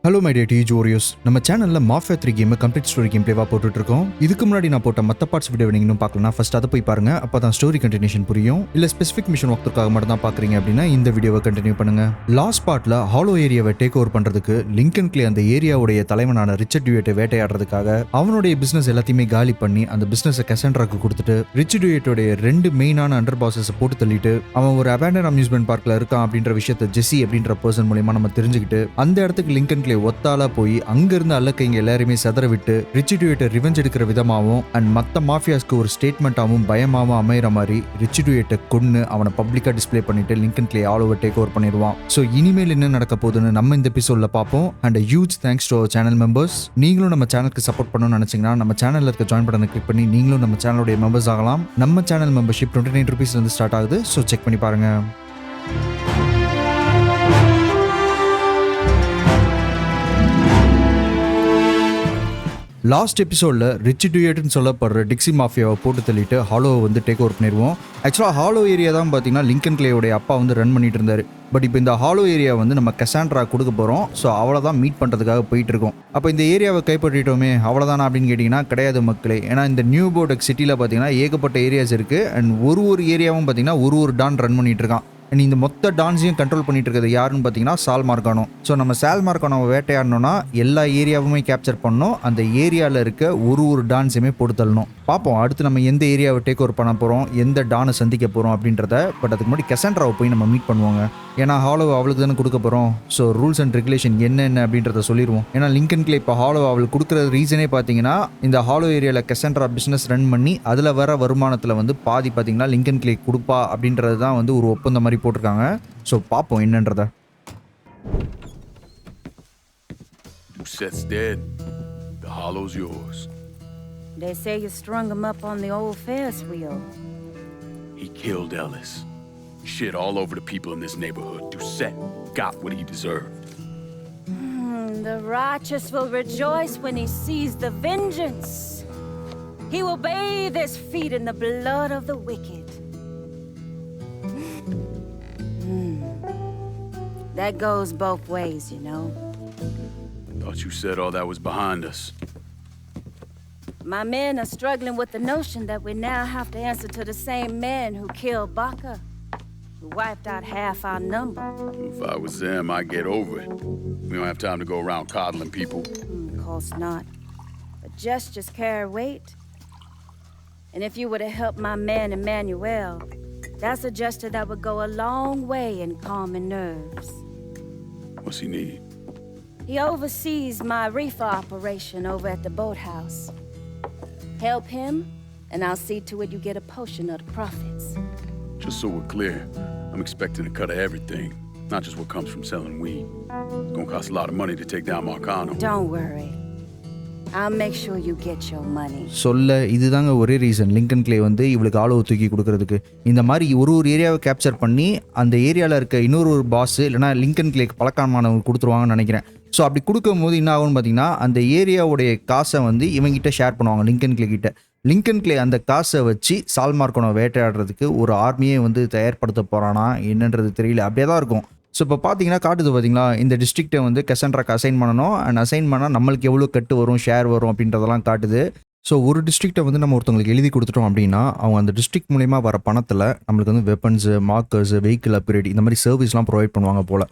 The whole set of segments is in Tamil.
Hello my dear digi warriors, நம்ம சேனலில் Mafia III game complete story game பிளேவாக போட்டுட்ருக்கோம். இதுக்கு முன்னாடி நான் போட்ட மற்ற பார்ட்ஸ் வீடியோ நீங்கள் இன்னும் பார்க்கலாம், ஃபர்ஸ்ட் அதை போய் பாருங்க. அப்போ தான் ஸ்டோரி கண்டினியூஷன் புரியும். இல்லை ஸ்பெசிஃபிக் மிஷன் ஒர்க்குக்காக மட்டும் தான் பார்க்குறீங்க அப்படின்னா இந்த வீடியோவை கண்டினியூ பண்ணுங்க. லாஸ்ட் பார்ட்டில் ஹாலோ ஏரியாவை டேக் ஓவர் பண்ணுறதுக்கு லிங்கன் கிளே அந்த ஏரியாவுடைய தலைவனான ரிச்சர்ட் டியூயட்டை வேட்டையாடுறதுக்காக அவனுடைய பிஸ்னஸ் எல்லாத்தையுமே காலி பண்ணி அந்த பிஸ்னஸை கசாண்ட்ராக்கு கொடுத்துட்டு ரிச்சர்ட் டியூயட்டோடைய 2 மெயினான அண்டர் பாஸஸை போட்டு தள்ளிட்டு அவன் ஒரு அபேண்டன் அம்யூஸ்மெண்ட் பார்க்கில் இருக்கான் அப்படின்ற விஷயத்தை ஜெஸ்ஸி அப்படின்ற பர்சன் மூலமா நம்ம தெரிஞ்சுக்கிட்டு அந்த இடத்துக்கு லிங்கன் கிளே ஒத்தாலா போய் அங்கிருந்து அல்லக்கைங்க எல்லாருமே சதற விட்டு ரிச்சர்ட் டியூயட்டை ரிவெஞ்ச் எடுக்கிற விதமாகவும் அண்ட் மற்ற மாஃபியாஸ்க்கு ஒரு ஸ்டேட்மெண்ட்டாகவும் பயமாகவும் அமைகிற மாதிரி ரிச்சர்ட் டியூயட்டை கொன்னு அவனை பப்ளிக்கா டிஸ்பிளே பண்ணிட்டு Lincoln Clay all over take over பண்ணிடுவான். ஸோ இனிமேல் என்ன நடக்க போகுதுன்னு நம்ம இந்த எபிசோட்ல பார்ப்போம். And huge thanks to our channel members. நீங்களும் நம்ம சேனலுக்கு சப்போர்ட் பண்ணணும்னு நினைச்சீங்கன்னா நம்ம சேனல்ல இருக்க ஜாயின் பட்டனை கிளிக் பண்ணி நீங்களும் நம்ம சேனலுடைய மெம்பர்ஸ் ஆகலாம். நம்ம சேனல் மெம்பர்ஷிப் 29 rupees இருந்து ஸ்டார்ட் ஆகுது. ஸோ செக் பண்ணி பாருங்க. லாஸ்ட் எபிசோடில் ரிச்சர்ட் டியூயட்னு சொல்லப்படுற டிக்ஸி மாஃபியாவை போட்டு தள்ளிட்டு ஹாலோவை வந்து டேக் ஓவர் பண்ணிடுவோம். ஆக்சுவலாக ஹாலோ ஏரியா தான் பார்த்தீங்கன்னா லிங்கன் கிளேயோடைய அப்பா வந்து ரன் பண்ணிட்டு இருந்தார். பட் இப்போ இந்த ஹாலோ ஏரியா வந்து நம்ம கசாண்ட்ரா கொடுக்க போகிறோம். ஸோ அவ்வளோதான் மீட் பண்ணுறதுக்காக போயிட்டு இருக்கோம். அப்போ இந்த ஏரியாவை கைப்பற்றிட்டோமே அவ்வளோதானா அப்படின்னு கேட்டிங்கன்னா கிடையாது மக்களே. ஏன்னா இந்த நியூ போர்டக் சிட்டியில் பார்த்தீங்கன்னா ஏகப்பட்ட ஏரியாஸ் இருக்குது. அண்ட் ஒரு ஏரியாவும் பார்த்தீங்கன்னா ஒரு டான் ரன் பண்ணிட்டு இருக்கான். அண்ட் இந்த மொத்த டான்ஸையும் கண்ட்ரோல் பண்ணிட்டு இருக்கிறது யாருன்னு பார்த்தீங்கன்னா சால் மார்கானோ. ஸோ நம்ம சால் மார்கானோவை வேட்டையாடணும்னா எல்லா ஏரியாவுமே கேப்சர் பண்ணணும். அந்த ஏரியாவில் இருக்க ஒரு டான்ஸையுமே போட்டு தள்ளணும். பார்ப்போம் அடுத்து நம்ம எந்த ஏரியாவை டேக் ஓவர் பண்ண போகிறோம், எந்த டானை சந்திக்க போகிறோம் அப்படின்றத. பட் அதுக்கு முன்னாடி கசாண்ட்ராவை போய் நம்ம மீட் பண்ணுவாங்க. ஏன்னா ஹாலோவை அவளுக்கு தானே கொடுக்க போகிறோம். ஸோ ரூல்ஸ் அண்ட் ரெகுலேஷன் என்னென்ன அப்படின்றத சொல்லிடுவோம். ஏன்னா லிங்கன் கிளே இப்போ ஹாலோ அவளுக்கு கொடுக்குற ரீசனே பார்த்தீங்கன்னா இந்த ஹாலோ ஏரியாவில் கசாண்ட்ரா பிஸ்னஸ் ரன் பண்ணி அதில் வர வருமானத்தில் வந்து பாதி பார்த்தீங்கன்னா லிங்கன் கிளே கொடுப்பா அப்படின்றது தான் வந்து ஒரு ஒப்பந்தம் மாதிரி போட்டிருக்காங்க. ஸோ பார்ப்போம் என்னன்றத. Dusette's dead. The hollow's yours. They say you strung him up on the old Ferris wheel. He killed Ellis. Shit all over the people in this neighborhood. Doucette got what he deserved. The righteous will rejoice when he sees the vengeance. He will bathe his feet in the blood of the wicked. That goes both ways, you know. Thought you said all that was behind us. My men are struggling with the notion that we now have to answer to the same men who killed Baca, who wiped out half our number. If I was them, I'd get over it. We don't have time to go around coddling people. Of course not. But gestures carry weight. And if you were to help my man Emmanuel, that's a gesture that would go a long way in calming nerves. What's he need? He oversees my reefer operation over at the boathouse. Help him, and I'll see to it you get a portion of the profits. Just so we're clear, I'm expecting a cut of everything, not just what comes from selling weed. It's gonna cost a lot of money to take down Marcano. Don't worry. I'll make sure you get your money. சொல்ல இதுதாங்க ஒரே ரீசன் லிங்கன் கிளே வந்து இவளுக்கு ஆளோ தூக்கி கொடுக்கறதுக்கு. இந்த மாதிரி ஒரு ஏரியாவை கேப்சர் பண்ணி அந்த ஏரியாவில் இருக்க இன்னொரு பாஸ் இல்லைனா லிங்கன் கிளேக்கு பழக்கமானவங்க கொடுத்துருவாங்கன்னு நினைக்கிறேன். ஸோ அப்படி கொடுக்கும் போது என்ன ஆகும்னு பார்த்தீங்கன்னா அந்த ஏரியாவுடைய காசை வந்து இவங்கிட்ட ஷேர் பண்ணுவாங்க லிங்கன் கிளே கிட்ட. லிங்கன் கிளே அந்த காசை வச்சு சால் மார்கானோ வேட்டையாடுறதுக்கு ஒரு ஆர்மியே வந்து தயார்படுத்த போகிறானா என்னன்றது தெரியல. அப்படியே தான் இருக்கும். ஸோ இப்போ பார்த்தீங்கன்னா காட்டுது பார்த்தீங்களா, இந்த டிஸ்ட்ரிக்டை வந்து கசாண்ட்ராக்கு அசைன் பண்ணணும். அண்ட் அசைன் பண்ணால் நம்மளுக்கு எவ்வளோ கட்டு வரும், ஷேர் வரும் அப்படின்றதெல்லாம் காட்டுது. ஸோ ஒரு டிஸ்ட்ரிக்டை வந்து நம்ம ஒருத்தவங்களுக்கு எழுதி கொடுத்துட்டோம் அப்படின்னா அவங்க அந்த டிஸ்ட்ரிக்ட் மூலயமா வர பணத்தில் நம்மளுக்கு வந்து வெப்பன்ஸு, மார்க்கர்ஸு, வெஹிக்கிள் அப்கிரேட் இந்த மாதிரி சர்வீஸ்லாம் ப்ரொவைட் பண்ணுவாங்க போல்.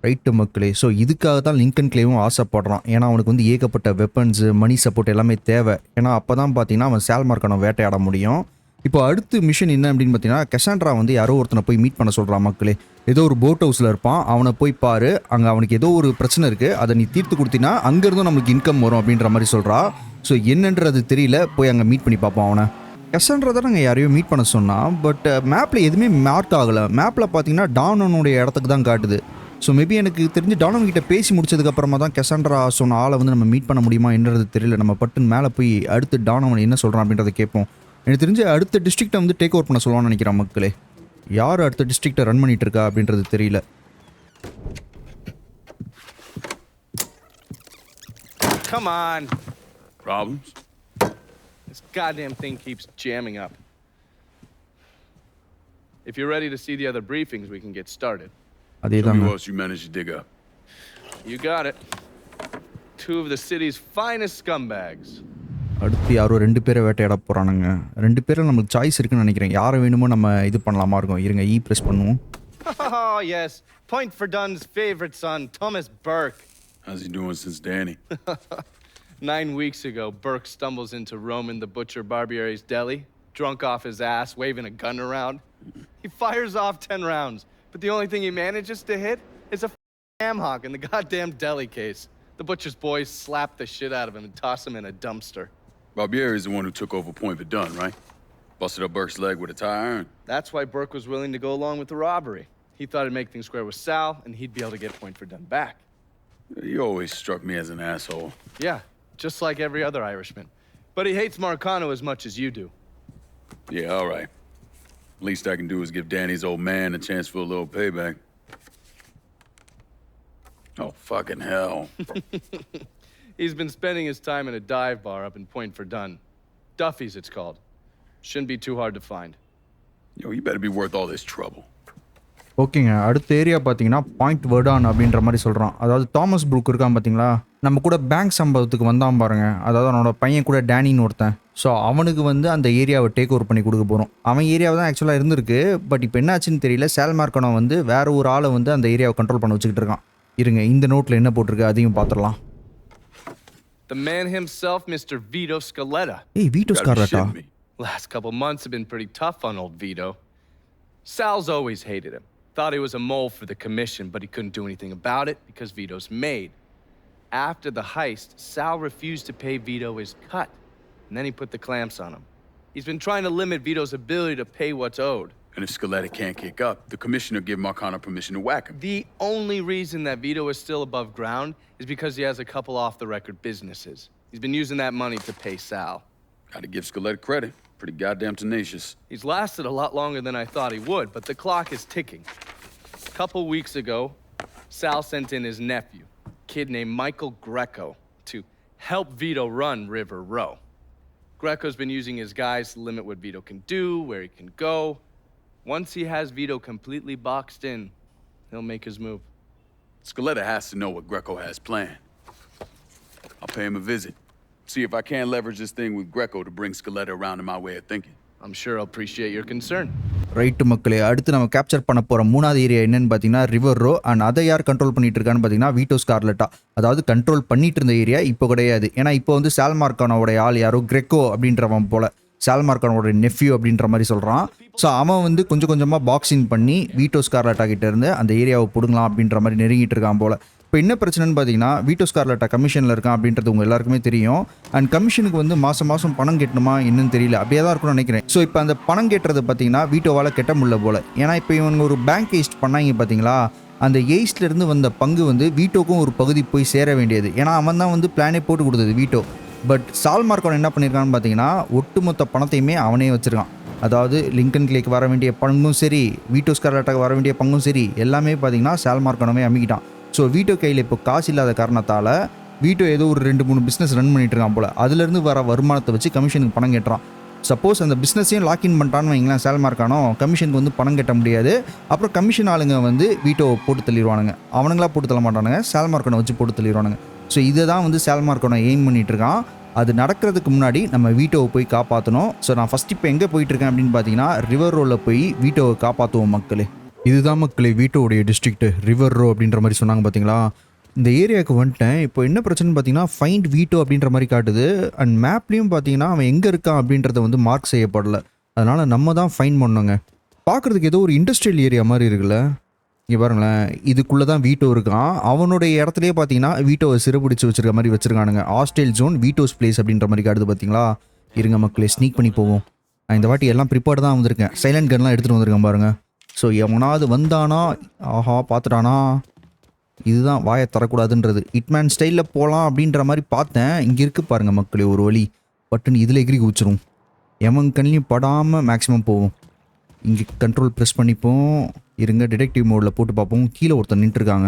ரைட்டு மக்களே. ஸோ இதுக்காக தான் லிங்கன் கிளேவும் ஆசைப்படுறான். ஏன்னா அவனுக்கு வந்து ஏகப்பட்ட வெப்பன்ஸு, மணி சப்போர்ட் எல்லாமே தேவை. ஏன்னா அப்போ தான் பார்த்தீங்கன்னா அவன் சால் மார்கானோ வேட்டையாட முடியும். இப்போ அடுத்து மிஷன் என்ன அப்படின்னு பார்த்தீங்கன்னா கசாண்ட்ரா வந்து யாரோ ஒருத்தனை போய் மீட் பண்ண சொல்கிறான் மக்களே. ஏதோ ஒரு போட் ஹவுஸில் இருப்பான், அவனை போய் பாரு, அங்கே அவனுக்கு ஏதோ ஒரு பிரச்சனை இருக்குது, அதை நீ தீர்த்து கொடுத்தினா அங்கேருந்தும் நம்மளுக்கு இன்கம் வரும் அப்படின்ற மாதிரி சொல்கிறா. ஸோ என்னன்றது தெரியல, போய் அங்கே மீட் பண்ணி பார்ப்போம் அவனை. கசாண்ட்ரா தான் நாங்கள் யாரையும் மீட் பண்ண சொன்னான். பட் மேப்பில் எதுவுமே மார்க் ஆகலை. மேப்பில் பார்த்தீங்கன்னா டானனுடைய இடத்துக்கு தான் காட்டுது. ஸோ மேபி எனக்கு தெரிஞ்சு டானன் கிட்ட பேசி முடிச்சதுக்கப்புறமா தான் கசாண்ட்ரா சொன்ன ஆளை வந்து நம்ம மீட் பண்ண முடியுமா என்றது தெரியல. நம்ம பட்டுன்னு மேலே போய் அடுத்து டானவன் என்ன சொல்கிறான் அப்படின்றத கேட்போம். எனக்கு தெரிஞ்சு அடுத்த டிஸ்ட்ரிக்டை வந்து டேக் ஓவர் பண்ண சொல்லுவான்னு நினைக்கிறேன் மக்களே. யார் அடுத்த டிஸ்ட்ரிக்டை ரன் பண்ணிட்டு இருக்கா அப்படின்றது தெரியல. Come on. Problems? This goddamn thing keeps jamming up. If you're ready to see the other briefings, we can get started. Show me what else you managed to dig up. You got it. Two of the city's finest scumbags. அடுத்து யாரோ 2 பேரை வேட்டையாட போகிறானுங்க. 2 பேரும் நம்மளுக்கு சாய்ஸ் இருக்குன்னு நினைக்கிறேன். யாரை வேணுமோ நம்ம இது பண்ணலாமா இருக்கும். இருங்க ப்ரெஸ் பண்ணுவோம். Oh, yes. Point for Dunn's favorite son, Thomas Burke. How's he doing since Danny? 9 weeks ago, Burke stumbles into Roman the Butcher Barbiere's deli, drunk off his ass, waving a gun around. He fires off 10 rounds, but the only thing he manages to hit is a ham hock in the goddamn deli case. The butcher's boys slap the shit out of him and toss him in a dumpster. Barbieri is the one who took over Point Verdun, right? Busted up Burke's leg with a tire iron. That's why Burke was willing to go along with the robbery. He thought it'd make things square with Sal, and he'd be able to get Point Verdun back. You always struck me as an asshole. Yeah, just like every other Irishman. But he hates Marcano as much as you do. Yeah, all right. Least I can do is give Danny's old man a chance for a little payback. Oh, fucking hell. He's been spending his time in a dive bar up in Point Verdun. Duffy's, it's called. Shouldn't be too hard to find. Yo, you better be worth all this trouble. ஓகேங்க, அடுத்த ஏரியா பார்த்தீங்கன்னா பாயிண்ட் வெர்டான் அப்படின்ற மாதிரி சொல்கிறான். அதாவது தாமஸ் ப்ரூக் இருக்கான் பார்த்தீங்களா, நம்ம கூட பேங்க் சம்பவத்துக்கு வந்தான் பாருங்க. அதாவது அவனோட பையன் கூட டேனின்னு ஒருத்தன். ஸோ அவனுக்கு வந்து அந்த ஏரியாவை டேக் ஓவர் பண்ணி கொடுக்க போகிறோம். அவன் ஏரியாவை தான் ஆக்சுவலாக இருந்திருக்கு. பட் இப்போ என்னாச்சுன்னு தெரியல. சால் மார்க்கனோ வந்து வேற ஒரு ஆளை வந்து அந்த ஏரியாவை கண்ட்ரோல் பண்ண வச்சுக்கிட்டு இருக்கான். இருங்க இந்த நோட்டில் என்ன போட்டிருக்கு அதையும் பார்த்துடலாம். The man himself, Mr. Vito Scaletta. ஏய் veto ஸ்கார்லெட்டா? Last couple months have been pretty tough on old Vito. Sal's always hated him. Thought he was a mole for the commission, but he couldn't do anything about it because Vito's made. After the heist, Sal refused to pay Vito his cut, and then he put the clamps on him. He's been trying to limit Vito's ability to pay what's owed. And if Scaletta can't kick up, the commissioner give Marcano permission to whack him. The only reason that Vito is still above ground is because he has a couple off-the-record businesses. He's been using that money to pay Sal. Gotta give Scaletta credit. Pretty goddamn tenacious. He's lasted a lot longer than I thought he would, but the clock is ticking. A couple weeks ago, Sal sent in his nephew, a kid named Michael Greco, to help Vito run River Row. Greco's been using his guys to limit what Vito can do, where he can go. Once he has Vito completely boxed in, he'll make his move. Scaletta has to know what Greco has planned. I'll pay him a visit. See if I can't leverage this thing with Greco to bring Scaletta around to my way of thinking. I'm sure I'll appreciate your concern. Right மக்களே, அடுத்து நம்ம கேப்சர் பண்ண போகிற 3வது ஏரியா என்னன்னு பார்த்தீங்கன்னா ரிவர் ரோ. அண்ட் அதை யார் கண்ட்ரோல் பண்ணிட்டு இருக்கான்னு பார்த்தீங்கன்னா வீட்டோ ஸ்கார்லெட்டா. அதாவது கண்ட்ரோல் பண்ணிட்டு இருந்த ஏரியா இப்போ கிடையாது. ஏன்னா இப்போ வந்து சால் மார்க்கானோட ஆள் யாரோ கிரெக்கோ அப்படின்றவன் போல, சால் மார்க்கானோட நெஃப்யூ அப்படின்ற மாதிரி சொல்கிறான். ஸோ அவன் வந்து கொஞ்சம் கொஞ்சமாக பாக்ஸிங் பண்ணி வீட்டோ ஸ்கார்லெட்டா கிட்ட இருந்து அந்த ஏரியாவை பிடுங்கலாம் அப்படின்ற மாதிரி நெருங்கிட்டு இருக்கான் போல. இப்போ என்ன பிரச்சனைன்னு பார்த்தீங்கன்னா வீட்டோ ஸ்கார்லெட்டா கமிஷனில் இருக்கான் அப்படின்றது உங்கள் எல்லாருக்குமே தெரியும். அண்ட் கமிஷனுக்கு வந்து மாதம் பணம் கட்டணுமா என்னன்னு தெரியல, அப்படியே தான் இருக்கும்னு நினைக்கிறேன். ஸோ இப்போ அந்த பணம் கட்டுறது பார்த்தீங்கன்னா வீட்டோவால் கட்ட முடியல போல. ஏன்னா இப்போ இவங்க ஒரு பேங்க் எய்ஸ்ட் பண்ணாங்க பார்த்தீங்களா, அந்த எய்ஸ்ட்லேருந்து வந்த பங்கு வந்து வீட்டோக்கும் ஒரு பகுதி போய் சேர வேண்டியது. ஏன்னா அவன் தான் வந்து பிளானே போட்டு கொடுத்தது வீட்டோ. பட் சால் மார்க்கானோ என்ன பண்ணியிருக்கான்னு பார்த்தீங்கன்னா ஒட்டுமொத்த பணத்தையுமே அவனே வச்சுருக்கான். அதாவது லிங்கன் கிளேக்கு வர வேண்டிய பங்கும் சரி, வீட்டோ ஸ்கார்லெட்டாக்கு வர வேண்டிய பங்கும் சரி, எல்லாமே பார்த்தீங்கன்னா சால் மார்க்கானோவே அமைக்கிட்டான். ஸோ வீட்டோ கையில் இப்போ காசு இல்லாத காரணத்தால் வீட்டோ ஏதோ ஒரு 2-3 பிஸ்னஸ் ரன் பண்ணிட்டு இருக்கான் போல். அதுலேருந்து வர வருமானத்தை வச்சு கமிஷனுக்கு பணம் கட்டுறான். சப்போஸ் அந்த பிஸ்னஸையும் லாக்இன் பண்ணிட்டான்னு வைங்களேன் சால் மார்க்கானோ, கமிஷனுக்கு வந்து பணம் கட்ட முடியாது. அப்புறம் கமிஷன் ஆளுங்க வந்து வீட்டோவை போட்டு தள்ளிடுவானுங்க. அவனுங்களா போட்டு தள்ள மாட்டானுங்க, சால் மார்க்கானோ வச்சு போட்டு தள்ளிடுவானுங்க. ஸோ இதை தான் வந்து சால் மார்க்கானோ எய்ம் பண்ணிட்டு இருக்கான். அது நடக்கிறதுக்கு முன்னாடி நம்ம வீட்டோவை போய் காப்பாற்றணும். ஸோ நான் ஃபஸ்ட் இப்போ எங்கே போயிட்டுருக்கேன் அப்படின்னு பார்த்தீங்கன்னா ரிவர் ரோவில் போய் வீட்டோவை காப்பாற்றுவோம் மக்களே. இதுதான் மக்களே வீட்டோடைய டிஸ்ட்ரிக்ட் ரிவர் ரோ அப்படின்ற மாதிரி சொன்னாங்க பார்த்தீங்களா. இந்த ஏரியாவுக்கு வந்துட்டேன். இப்போ என்ன பிரச்சனைன்னு பார்த்தீங்கன்னா ஃபைண்ட் வீட்டோ அப்படின்ற மாதிரி காட்டுது. அண்ட் மேப்லேயும் பார்த்தீங்கன்னா அவன் எங்கே இருக்கான் அப்படின்றத வந்து மார்க் செய்யப்படலை. அதனால் நம்ம தான் ஃபைண்ட் பண்ணோங்க. பார்க்குறதுக்கு ஏதோ ஒரு இண்டஸ்ட்ரியல் ஏரியா மாதிரி இருக்குல்ல. இங்கே பாருங்களேன், இதுக்குள்ளே தான் வீட்டோ இருக்கான். அவனுடைய இடத்துலேயே பார்த்தீங்கன்னா வீட்டோவை சிறுபிடிச்சு வச்சிருக்க மாதிரி வச்சிருக்கானுங்க. ஹாஸ்டல் ஜோன் வீட்டோஸ் பிளேஸ் அப்படின்ற மாதிரி காட்டுது பார்த்தீங்களா. இருங்க மக்களே, ஸ்னீக் பண்ணி போவோம். நான் இந்த வாட்டி எல்லாம் ப்ரிப்பேர்டு தான் வந்திருக்கேன். சைலண்ட் கன்லாம் எடுத்துகிட்டு வந்திருக்கேன் பாருங்கள். ஸோ எவனாவது வந்தானா, ஆஹா பார்த்துட்டானா, இதுதான் வாயை தரக்கூடாதுன்றது. ஹிட்மேன் ஸ்டைலில் போகலாம் அப்படின்ற மாதிரி பார்த்தேன். இங்கே இருக்குது பாருங்கள் மக்களே ஒரு வழி. பட்டுன்னு இதில் எகிரி குச்சிரும். எவன் கண்ணிலையும் படாமல் மேக்ஸிமம் போவோம். இங்கே கண்ட்ரோல் ப்ரெஸ் பண்ணிப்போம். இருங்க டிடெக்டிவ் மோடில் போட்டு பார்ப்போம். கீழே ஒருத்தர் நின்றுருக்காங்க.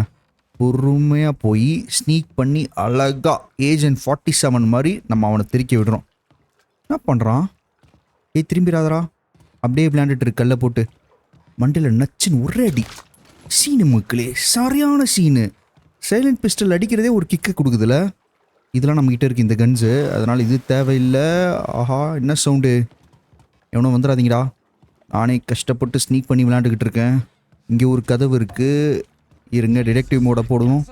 பொறுமையாக போய் ஸ்னீக் பண்ணி அழகாக ஏஜென்ட் 47 மாதிரி நம்ம அவனை திருக்கி விடுறோம். என்ன பண்ணுறான்? திரும்பிடாதரா, அப்படியே விளையாண்டுட்டு இருக்கு. கல்லை போட்டு மண்டையில் நச்சுன்னு ஒரே அடி. சீனு மக்களே, சரியான சீனு. சைலண்ட் பிஸ்டல் அடிக்கிறதே ஒரு கிக்கு கொடுக்குதுல. இதெல்லாம் நம்மகிட்ட இருக்குது இந்த கன்ஸு, அதனால் இது தேவையில்லை. ஆஹா, என்ன சவுண்டு? எவனோ வந்துடாதீங்கடா. நானே கஷ்டப்பட்டு ஸ்னீக் பண்ணி விளையாண்டுக்கிட்டு இருக்கேன். இங்கே ஒரு கதவு இருக்குது. இருங்க, டிடெக்டிவ் மோட போடுவோம்.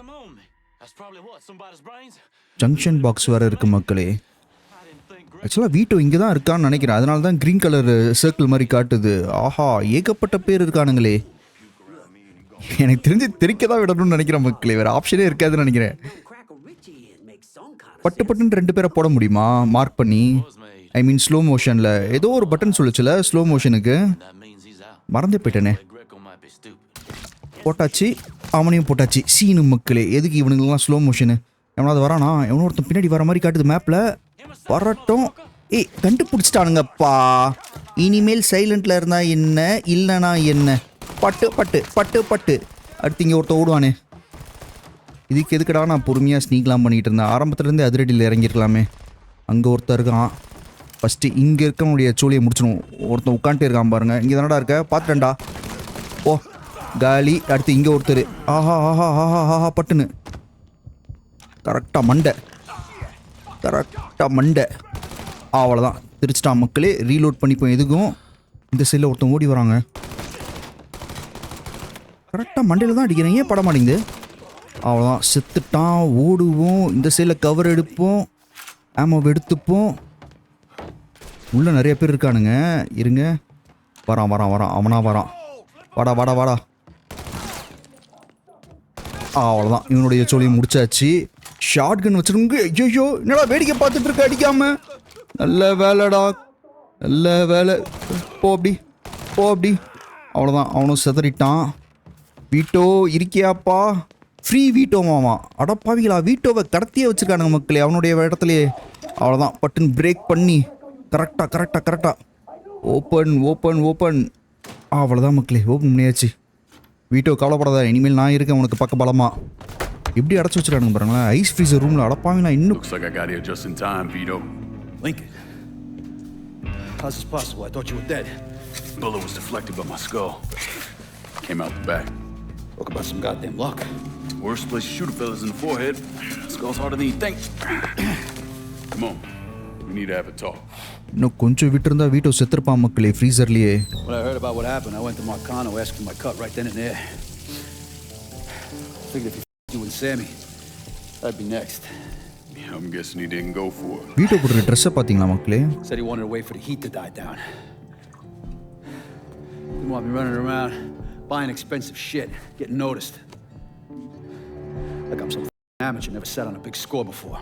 ஜங்ஷன் பாக்ஸ் வேறு இருக்குது மக்களே. ஆக்சுவலாக வீட்டோ இங்கே தான் இருக்கான்னு நினைக்கிறேன். அதனால தான் க்ரீன் கலர் சர்க்கிள் மாதிரி காட்டுது. ஆஹா, ஏகப்பட்ட பேர் இருக்கானுங்களே. எனக்கு தெரிஞ்சு தெரிக்க தான் விடணும்னு நினைக்கிறேன் மக்களே. வேறு ஆப்ஷனே இருக்காதுன்னு நினைக்கிறேன். பட்டு பட்டுன்னு 2 பேரை போட முடியுமா மார்க் பண்ணி? ஐ மீன் ஸ்லோ மோஷனில் ஏதோ ஒரு பட்டன் சொல்லுச்சுல ஸ்லோ மோஷனுக்கு, மறந்தே போயிட்டேனே. போட்டாச்சு, அவனையும் போட்டாச்சு. சீனு மக்களே. எதுக்கு இவனுங்கெல்லாம் ஸ்லோ மோஷனு? எவனாவது வரானா? எவனோ ஒருத்தன் பின்னாடி வர மாதிரி காட்டுது மேப்பில். வரட்டும். ஏய், கண்டுபிடிச்சிட்டானுங்கப்பா. இனிமேல் சைலண்டில் இருந்தால் என்ன, இல்லைனா என்ன? பட்டு பட்டு பட்டு பட்டு. அடுத்து இங்கே ஒருத்தன் ஓடுவானே. இதுக்கு எதுக்கடா நான் பொறுமையாக ஸ்னீக்லாம் பண்ணிகிட்டு இருந்தேன்? ஆரம்பத்துலேருந்தே அதிரடியில் இறங்கியிருக்கலாமே. அங்கே ஒருத்தர் இருக்கான். ஃபஸ்ட்டு இங்கே இருக்கவனுடைய சோழியை முடிச்சிடும். ஒருத்தன் உட்காந்துட்டே இருக்கான் பாருங்கள். இங்கே தானடா இருக்க, பார்த்துட்டேன்டா. ஓ காலி. அடுத்து இங்கே ஒருத்தர். ஆஹா ஆஹா ஆஹா ஆஹா பட்டுன்னு கரெக்டாக மண்டை, கரெக்டாக மண்டை. அவ்வளோதான், திருச்சிட்டான் மக்களே. ரீலோட் பண்ணிப்போம். எதுக்கும் இந்த சைடில் ஒருத்தன் ஓடி வராங்க. கரெக்டாக மண்டையில் தான் அடிக்கிறேன், ஏன் பட மாட்டேங்குது? அவ்வளோதான், செத்துட்டான். ஓடுவோம். இந்த சைடில் கவர் எடுப்போம், ஆமாவை எடுத்துப்போம். உள்ளே நிறைய பேர் இருக்கானுங்க. இருங்க, வரான் வரான் வரான், அவனா வரான். வாடா வாடா வாடா. அவ்வளோதான், இவனுடைய சோழியை முடிச்சாச்சு. ஷார்ட் கன் வச்சுருங்க. ஐயோ, என்னடா வேடிக்கை பார்த்துட்டு இருக்க, அடிக்காம. நல்ல வேலைடா, நல்ல வேலை. போ அப்படி, போ அப்படி. அவ்வளோதான், அவனும் செதறிட்டான். வீட்டோ இருக்கியாப்பா? ஃப்ரீ வீட்டோ மாமா. அடப்பாவிங்களா, வீட்டோவை கடத்தியே வச்சுருக்கானுங்க மக்களே அவனுடைய இடத்துலையே. அவ்வளோதான், பட்டுன்னு பிரேக் பண்ணி கரெக்டாக கரெக்டாக கரெக்டாக ஓப்பன் ஓப்பன் ஓப்பன். அவ்வளோதான் மக்களே, ஓப்பன் பண்ணியாச்சு. வீட்டோ கவலைப்படாத, இனிமேல் நான் இருக்கேன் உனக்கு பக்க பலமா. எப்படி அடைச்சி வச்சுருக்கானுங்க பாருங்களேன், ஐஸ் ஃப்ரீசர் ரூமில். அடப்பாவிங்களா, இன்னும். Looks like I got here just in time, Vito. Lincoln. How's this possible? I thought you were dead. Bullet was deflected by my skull. Came out the back. Talk about some goddamn luck. Worst place to shoot a fella's in the forehead. Skull's harder than you think. Come on. We need to have a talk. இன்னும் கொஞ்சம் விட்டுருந்தா வீட்டோ செத்துருப்பான் மக்களே ஃப்ரீசர்லேயே. When I heard about what happened, I went to Marcano, asked for my cut right then and there. Figured if you and Sammy, I'd be next. Yeah, I'm guessing he didn't go for it. Veto போடுற ட்ரெஸ்ஸை பார்த்தீங்களா மக்களே? Said he wanted to wait for the heat to die down. Didn't want me running around, buying expensive shit, getting noticed. Like I'm some amateur, never sat on a big score before.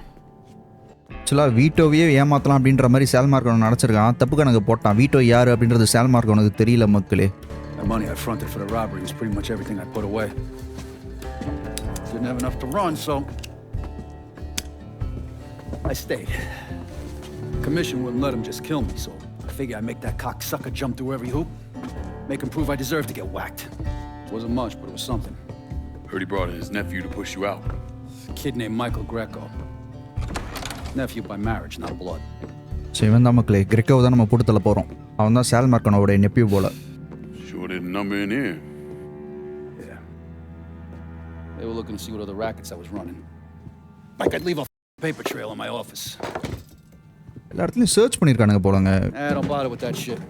ஆக்சுவலாக வீட்டோவையே ஏமாற்றலாம் அப்படின்ற மாதிரி சால் மார்க்கோனை நினச்சிருக்கான். தப்பு கணக்கு போட்டான். வீட்டோ யார் அப்படின்றது சால் மார்க்கோனுக்கு தெரியல மக்களே. The money I fronted for the robbery was pretty much everything I put away. Didn't have enough to run, so I stayed. Commission wouldn't let him just kill me, so I figured I'd make that cocksucker jump through every hoop, make him prove I deserve to get whacked. Wasn't much, but it was something. Heard he brought in his nephew to push you out. A kid named Michael Greco. Nephew by marriage, not blood. So இவன் தான் மக்களே, கிரெக்கோவை தான் நம்ம போட்டு தள்ள போகிறோம். அவன் தான் சால் மார்க்கனோட நெப்பியூ போல. Sure didn't number in here. Yeah. They were looking to see what other rackets I was running. Like I'd leave a paper trail in my office. எல்லா இடத்துலையும் சர்ச் பண்ணியிருக்கானுங்க போலங்க. Don't bother with that shit.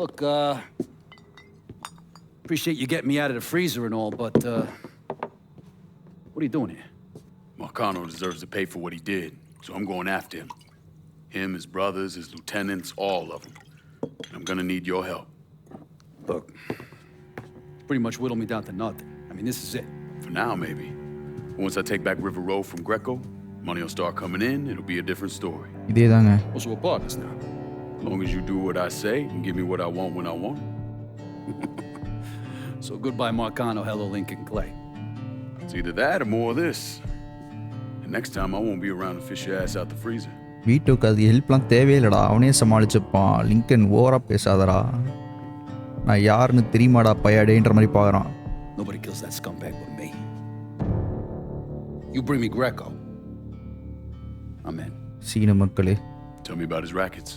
Look, appreciate you getting me out of the freezer and all, but, what are you doing here? Marcano deserves to pay for what he did, so I'm going after him. Him, his brothers, his lieutenants, all of them. And I'm gonna need your help. Look, pretty much whittled me down to nothing. I mean, this is it. For now, maybe. Once I take back River Road from Greco, money will start coming in, it'll be a different story. இதே தாங்க. Also, we're partners now. As long as you do what I say and give me what I want when I want it. So goodbye, Marcano. Hello, Lincoln Clay. It's either that or more of this. And next time I won't be around to fish your ass out the freezer. வீட்டோக்கு அது ஹெல்ப்லாம் தேவையில்லடா, அவனே சமாளிச்சுப்பான். லிங்கன் ஓவராக பேசாதடா, நான் யாருன்னு தெரியுமாடா பையாடேன்ற மாதிரி பார்க்குறான். Nobody kills that scumbag but me. You bring me Greco, I'm in. சீன மக்களே. Tell me about his rackets.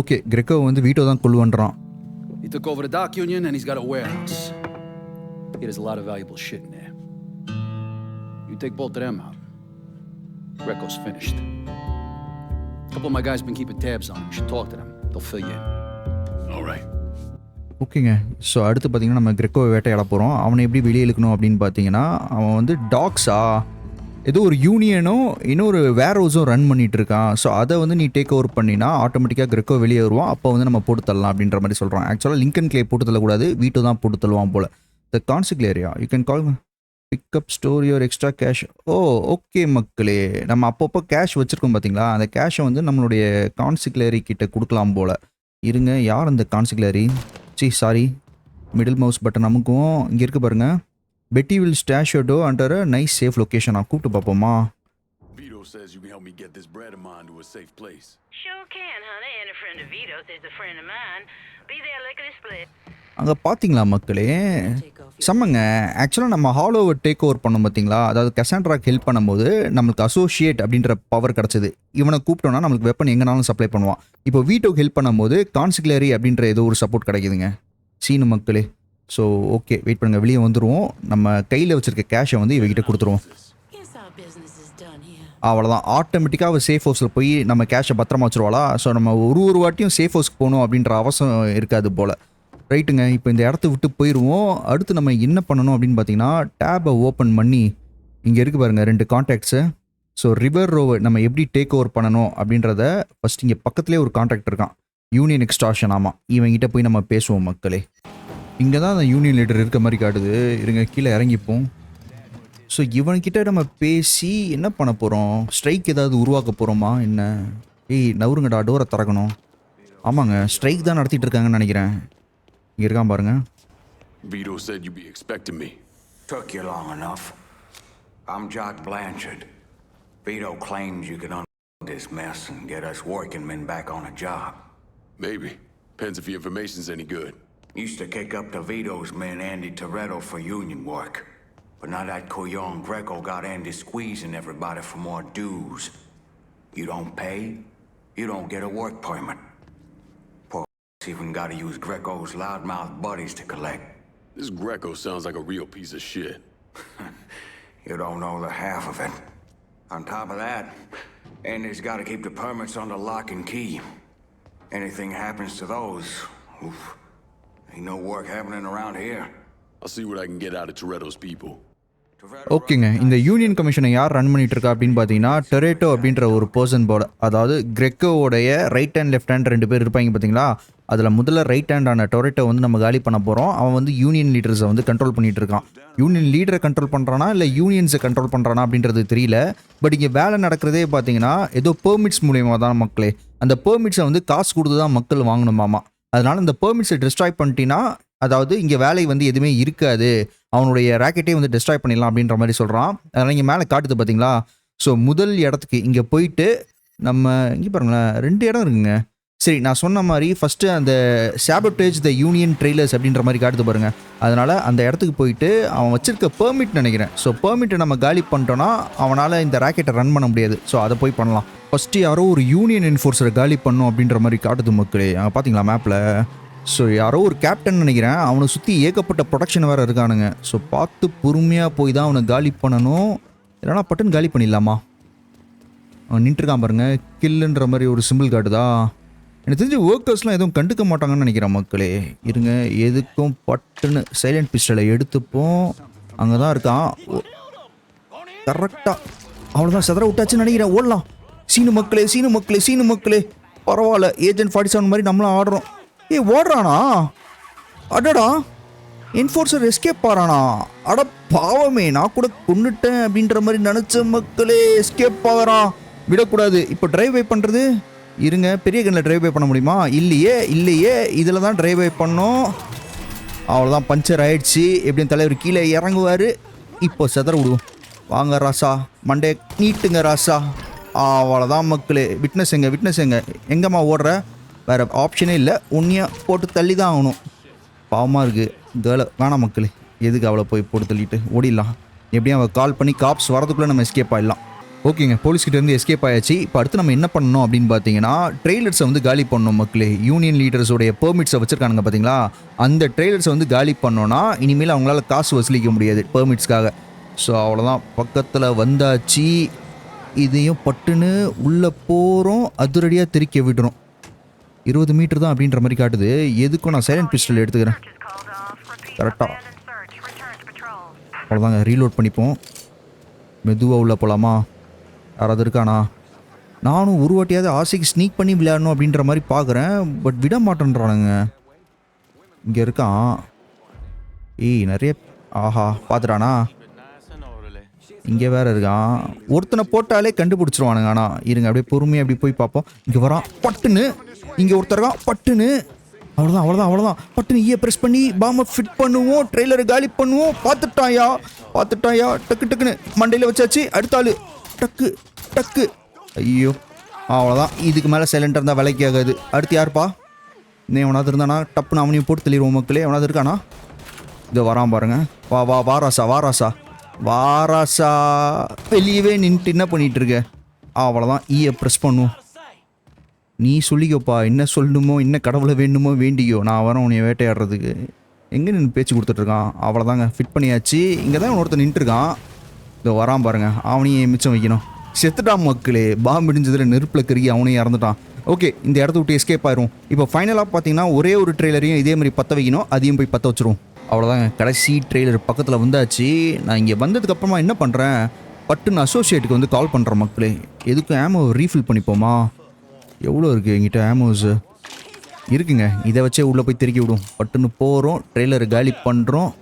Okay, Greco வந்து வீட்டோ தான் கொள்ளுவன்றான். He took over the dock union and he's got a warehouse. He has a lot of valuable shit in there. You take both of them out, Greco's finished. A couple of my guys been keeping tabs on him. You should talk to them. They'll fill you in. All right. ஓகேங்க. ஸோ அடுத்து பார்த்தீங்கன்னா நம்ம கிரெக்கோவை வேட்டையாட போகிறோம். அவனை எப்படி வெளியே இழுக்கணும் அப்படின்னு பார்த்தீங்கன்னா, அவன் வந்து டாக்ஸா ஏதோ ஒரு யூனியனும் இன்னொரு வேர் ஹவுஸும் ரன் பண்ணிட்டு இருக்கான். ஸோ அதை வந்து நீ டேக் ஓவர் பண்ணினா ஆட்டோமேட்டிக்காக கிரெக்கோ வெளியே வருவான். அப்போ வந்து நம்ம போட்டு தள்ளலாம் அப்படின்ற மாதிரி சொல்கிறான். ஆக்சுவலாக லிங்கன் கிளே போட்டு தள்ளக்கூடாது, வீட்டோ தான் போட்டு தள்ளுவான் போல். த கான்சிக்ல் area you can call pickup store your extra cash. Oh okay மக்களே, நம்ம அப்பப்போ கேஷ் வச்சுருக்கோம் பார்த்தீங்களா, அந்த கேஷை வந்து நம்மளுடைய கான்சிக்லரி கிட்ட கொடுக்கலாம் போல். இருங்க, யார் அந்த கான்சிக்லரி? சாரி, மிடில் மவுஸ் பட்டன் நமக்கும் இங்கே இருக்குது பாருங்கள். பெட்டி will stash your door under a nice safe location. கூப்பிட்டு பார்ப்போமா? Vito says you can help me get this bread of mine to a safe place. Sure can, honey. And a friend of Vito's is a friend of mine. Be there lickety split. அங்கே பார்த்தீங்களா மக்களே, செம்மங்க. ஆக்சுவலாக நம்ம ஹாலோவை டேக் ஓவர் பண்ணோம் பார்த்தீங்களா, அதாவது கசாண்ட்ராக்கு ஹெல்ப் பண்ணும்போது நம்மளுக்கு அசோசியேட் அப்படின்ற பவர் கிடச்சிது. இவனை கூப்பிட்டோன்னா நம்மளுக்கு வெப்பன் எங்கேனாலும் சப்ளை பண்ணுவான். இப்போ வீட்டோக்கு ஹெல்ப் பண்ணும்போது கான்சிக்லரி அப்படின்ற ஏதோ ஒரு சப்போர்ட் கிடைக்குதுங்க. சீனு மக்களே. ஸோ ஓகே, வெயிட் பண்ணுங்கள், வெளியே வந்துடுவோம். நம்ம கையில் வச்சுருக்க கேஷை வந்து இவகிட்ட கொடுத்துருவோம். அவ்வளோதான், ஆட்டோமேட்டிக்காக அவள் சேஃப் ஹவுஸில் போய் நம்ம கேஷை பத்திரமா வச்சுருவாளா. ஸோ நம்ம ஒரு வாட்டியும் சேஃப் ஹவுஸ்க்கு போகணும் அப்படின்ற அவசியம் இருக்காது போல். ரைட்டுங்க, இப்போ இந்த இடத்த விட்டு போயிடுவோம். அடுத்து நம்ம என்ன பண்ணணும் அப்படின்னு பார்த்தீங்கன்னா, டேபை ஓப்பன் பண்ணி இங்கே இருக்குது பாருங்கள் 2 கான்டாக்ட்ஸு. ஸோ ரிவர் ரோவை நம்ம எப்படி டேக் ஓவர் பண்ணணும் அப்படின்றத ஃபஸ்ட் இங்கே பக்கத்துலேயே ஒரு கான்டாக்ட் இருக்கான், யூனியன் எக்ஸ்டார்ஷன். ஆமாம், இவங்கிட்ட போய் நம்ம பேசுவோம் மக்களே. இங்கே தான் அந்த யூனியன் லீடர் இருக்க மாதிரி காட்டுது. இருங்க, கீழே இறங்கிப்போம். ஸோ இவன்கிட்ட நம்ம பேசி என்ன பண்ண போகிறோம்? ஸ்ட்ரைக் ஏதாவது உருவாக்க போகிறோமா என்ன? ஏய் நவருங்கடா, டோரை திறக்கணும். ஆமாங்க, ஸ்ட்ரைக் தான் நடத்திட்டு இருக்காங்கன்னு நினைக்கிறேன். இங்கே இருக்கான் பாருங்க. Vito said you'd be expecting me. Took you long enough. I'm Jock Blanchard. Vito claims you can unload this mess and get us working men back on a job. Maybe. Depends if your information's any good. Used to kick up to Vito's men Andy Toretto for union work. But now that Couillon Greco got Andy squeezing everybody for more dues. You don't pay, you don't get a work permit. Poor even gotta use Greco's loudmouth buddies to collect. This Greco sounds like a real piece of shit. You don't know the half of it. On top of that, Andy's gotta keep the permits under lock and key. Anything happens to those, oof, ain't no work happening around here. I'll see what I can get out of Toretto's people. ஓகேங்க, இந்த யூனியன் கமிஷனை யார் ரன் பண்ணிட்டு இருக்கா அப்படின்னு பார்த்தீங்கன்னா, டொரேட்டோ அப்படின்ற ஒரு பர்சன் போல. அதாவது கிரெக்கோவோடைய ரைட் ஹேண்ட் லெஃப்ட் ஹேண்ட் 2 பேர் இருப்பாங்க பார்த்தீங்களா, அதில் முதல்ல ரைட் ஹேண்டான டொரேட்டோ வந்து நம்ம காலி பண்ண போகிறோம். அவன் வந்து யூனியன் லீடர்ஸை வந்து கண்ட்ரோல் பண்ணிட்டு இருக்கான். யூனியன் லீடரை கண்ட்ரோல் பண்ணுறானா இல்லை யூனியன்ஸை கண்ட்ரோல் பண்ணுறானா அப்படின்றது தெரியல. பட் இங்கே வேலை நடக்கிறதே பார்த்தீங்கன்னா ஏதோ பெர்மிட்ஸ் மூலியமாக தான் மக்களே. அந்த பெர்மிட்ஸை வந்து காசு கொடுத்து தான் மக்கள் வாங்கணுமாமா. அதனால் இந்த பெர்மிட்ஸை டிஸ்ட்ராய் பண்ணிட்டீங்கன்னா, அதாவது இங்கே வேலை வந்து எதுவுமே இருக்காது, அவனுடைய ராக்கெட்டே வந்து டிஸ்ட்ராய் பண்ணிடலாம் அப்படின்ற மாதிரி சொல்கிறான். அதனால் இங்கே மேலே காட்டுது பார்த்தீங்களா. ஸோ முதல் இடத்துக்கு இங்கே போயிட்டு நம்ம இங்கே பாருங்களேன் 2 இடம் இருக்குங்க. சரி, நான் சொன்ன மாதிரி ஃபஸ்ட்டு அந்த சாபோட்டேஜ் த யூனியன் ட்ரெய்லர்ஸ் அப்படின்ற மாதிரி காட்டுது பாருங்கள். அதனால் அந்த இடத்துக்கு போயிட்டு அவன் வச்சிருக்க பெர்மிட் நினைக்கிறேன். ஸோ பெர்மிட்டை நம்ம காலி பண்ணிட்டோன்னா அவனால் இந்த ராக்கெட்டை ரன் பண்ண முடியாது. ஸோ அதை போய் பண்ணலாம். ஃபஸ்ட்டு யாரோ ஒரு யூனியன் என்ஃபோர்ஸரை காலி பண்ணும் அப்படின்ற மாதிரி காட்டுது மக்களே. பார்த்தீங்களா மேப்பில். ஸோ யாரோ ஒரு கேப்டன் நினைக்கிறேன். அவனை சுற்றி ஏகப்பட்ட ப்ரொடக்ஷன் வேறு இருக்கானுங்க. ஸோ பார்த்து பொறுமையாக போய் தான் அவனை காலி பண்ணணும். இல்லைனா பட்டன் காலி பண்ணிடலாமா? அவன் நின்றுருக்கான் பாருங்க, கில்லுன்ற மாதிரி ஒரு சிம்பிள் காட்டுதா. எனக்கு தெரிஞ்ச ஒர்க்கர்ஸ்லாம் எதுவும் கண்டுக்க மாட்டாங்கன்னு நினைக்கிறேன் மக்களே. இருங்க, எதுக்கும் பட்டுன்னு சைலண்ட் பிஸ்டலை எடுத்துப்போம். அங்கே தான் இருக்கான் கரெக்டாக. அவ்வளோதான், செதற விட்டாச்சுன்னு நினைக்கிறேன். ஓடலாம். சீனு மக்களே, சீனு மக்களே, சீனு மக்களே. பரவாயில்ல, ஏஜென்ட் 47 மாதிரி நம்மளாம் ஆடுறோம். ஓடுறானா? அடடா, என்ஃபோர்ஸர் எஸ்கேப் ஆறானா? அட பாவமே, நான் கூட கொண்டுட்டேன் அப்படின்ற மாதிரி நினச்ச மக்களே. எஸ்கேப் ஆகிறான், விடக்கூடாது. இப்போ டிரைவ் பை பண்ணுறது. இருங்க, பெரிய கண்ணில் டிரைவ் பை பண்ண முடியுமா? இல்லையே, இதில் தான் டிரைவ் பை பண்ணோம். அவ்வளோதான், பஞ்சர் ஆயிடுச்சு. எப்படியும் தலைவர் கீழே இறங்குவார். இப்போ செதற விடுவோம். வாங்க ராசா, மண்டே நீட்டுங்க ராசா. அவ்வளோதான் மக்களே. விட்னஸ் எங்க எங்கம்மா ஓடுற? வேறு ஆப்ஷனே இல்லை, உன்னையாக போட்டு தள்ளி தான் ஆகணும். பாவமாக இருக்குது கேர்ளை. வேணாம் மக்களே, எதுக்கு அவளை போய் போட்டு தள்ளிட்டு ஓடிடலாம். எப்படியும் அவள் கால் பண்ணி காப்ஸ் வரதுக்குள்ளே நம்ம எஸ்கேப் ஆகிடலாம். ஓகேங்க, போலீஸ்கிட்டேருந்து எஸ்கேப் ஆயாச்சு. இப்போ அடுத்து நம்ம என்ன பண்ணணும் அப்படின்னு பார்த்தீங்கன்னா, ட்ரெய்லர்ஸை வந்து காலி பண்ணணும் மக்களே. யூனியன் லீடர்ஸோடைய பெர்மிட்ஸை வச்சுருக்கானுங்க பார்த்தீங்களா, அந்த ட்ரெய்லர்ஸை வந்து காலி பண்ணோன்னா இனிமேல் அவங்களால காசு வசூலிக்க முடியாது பெர்மிட்ஸ்க்காக. ஸோ அவ்வளோதான், பக்கத்தில் வந்தாச்சு. இதையும் பட்டுன்னு உள்ளே போகிறோம், அதிரடியாக திருக்கி விடுறோம். 20 மீட்டர் தான் அப்படின்ற மாதிரி காட்டுது. எதுக்கும் நான் சைலண்ட் பிஸ்டல் எடுத்துக்கிறேன். கரெக்டாக அவ்வளோதாங்க, ரீலோட் பண்ணிப்போம். மெதுவாக உள்ளே போகலாமா? யாராவது இருக்கானா? நானும் ஒரு வாட்டியாவது ஆசைக்கு ஸ்னீக் பண்ணி விளையாடணும் அப்படின்ற மாதிரி பார்க்குறேன், பட் விட மாட்டேன்றானுங்க. இங்கே இருக்கான். நிறைய ஆஹா பார்த்துட்டானா? இங்கே வேற இருக்கான். ஒருத்தனை போட்டாலே கண்டுபிடிச்சிருவானுங்க. ஆனால் இருங்க, அப்படியே பொறுமையாக அப்படி போய் பார்ப்போம். இங்கே வரான் பட்டுன்னு, இங்கே ஒருத்தர் இருக்கான் பட்டுன்னு. அவ்வளோதான் பட்டுன்னு ப்ரெஸ் பண்ணி பாம்பை ஃபிட் பண்ணுவோம், ட்ரெய்லரை காலி பண்ணுவோம். பார்த்துட்டாயா டக்கு டக்குன்னு மண்டையில் வச்சாச்சு. அடுத்த ஆள் டக்கு. ஐயோ அவ்வளோதான், இதுக்கு மேலே சைலண்டாக இருந்தால் விலைக்கு ஆகாது. அடுத்து யாருப்பா? இன்னும் எவனாவது இருந்தானா டப்புன்னு அவனையும் போட்டு தெளிடுவோம் மக்களே. எவனாவது இருக்கானா? இதோ வரான் பாருங்க. வாராசா வெளியவே நின்றுட்டு என்ன பண்ணிட்டு இருக்க? அவ்வளோதான், ப்ரெஸ் பண்ணுவோம். நீ சொல்லிக்கப்பா, என்ன சொல்லணுமோ, என்ன கடவுளை வேணுமோ வேண்டியோ, நான் வரேன் உன்னை வேட்டையாடுறதுக்கு. எங்கே நின்று பேச்சு கொடுத்துட்ருக்கான்? அவ்வளோதாங்க, ஃபிட் பண்ணியாச்சு. இங்கே தான் ஒருத்தர் நின்றுருக்கான். இதோ வரான் பாருங்க, அவனையும் மிச்சம் வைக்கணும். செத்துட்டான் மக்களே, பாம்பு இடிஞ்சதில் நெருப்பில் கருகி அவனையும் இறந்துட்டான். ஓகே, இந்த இடத்த விட்டு எஸ்கேப் ஆயிரும். இப்போ ஃபைனலாக பார்த்தீங்கன்னா ஒரே ஒரு ட்ரெய்லரையும் இதே மாதிரி பற்ற வைக்கணும், அதையும் போய் பற்ற வச்சிரும். அவ்வளோதாங்க, கடைசி ட்ரெய்லர் பக்கத்தில் வந்தாச்சு. நான் இங்கே வந்ததுக்கப்புறமா என்ன பண்ணுறேன், பட்டுன்னு அசோசியேட்டுக்கு வந்து கால் பண்ணுறேன் மக்களே. எதுக்கும் ஆமோ ரீஃபில் பண்ணிப்போமா? எவ்வளோ இருக்குது என்கிட்ட ஆமோஸு? இருக்குங்க, இதை வச்சே உள்ளே போய் திருக்கி விடும். பட்டுன்னு போகிறோம், ட்ரெய்லரை காலி பண்ணுறோம்.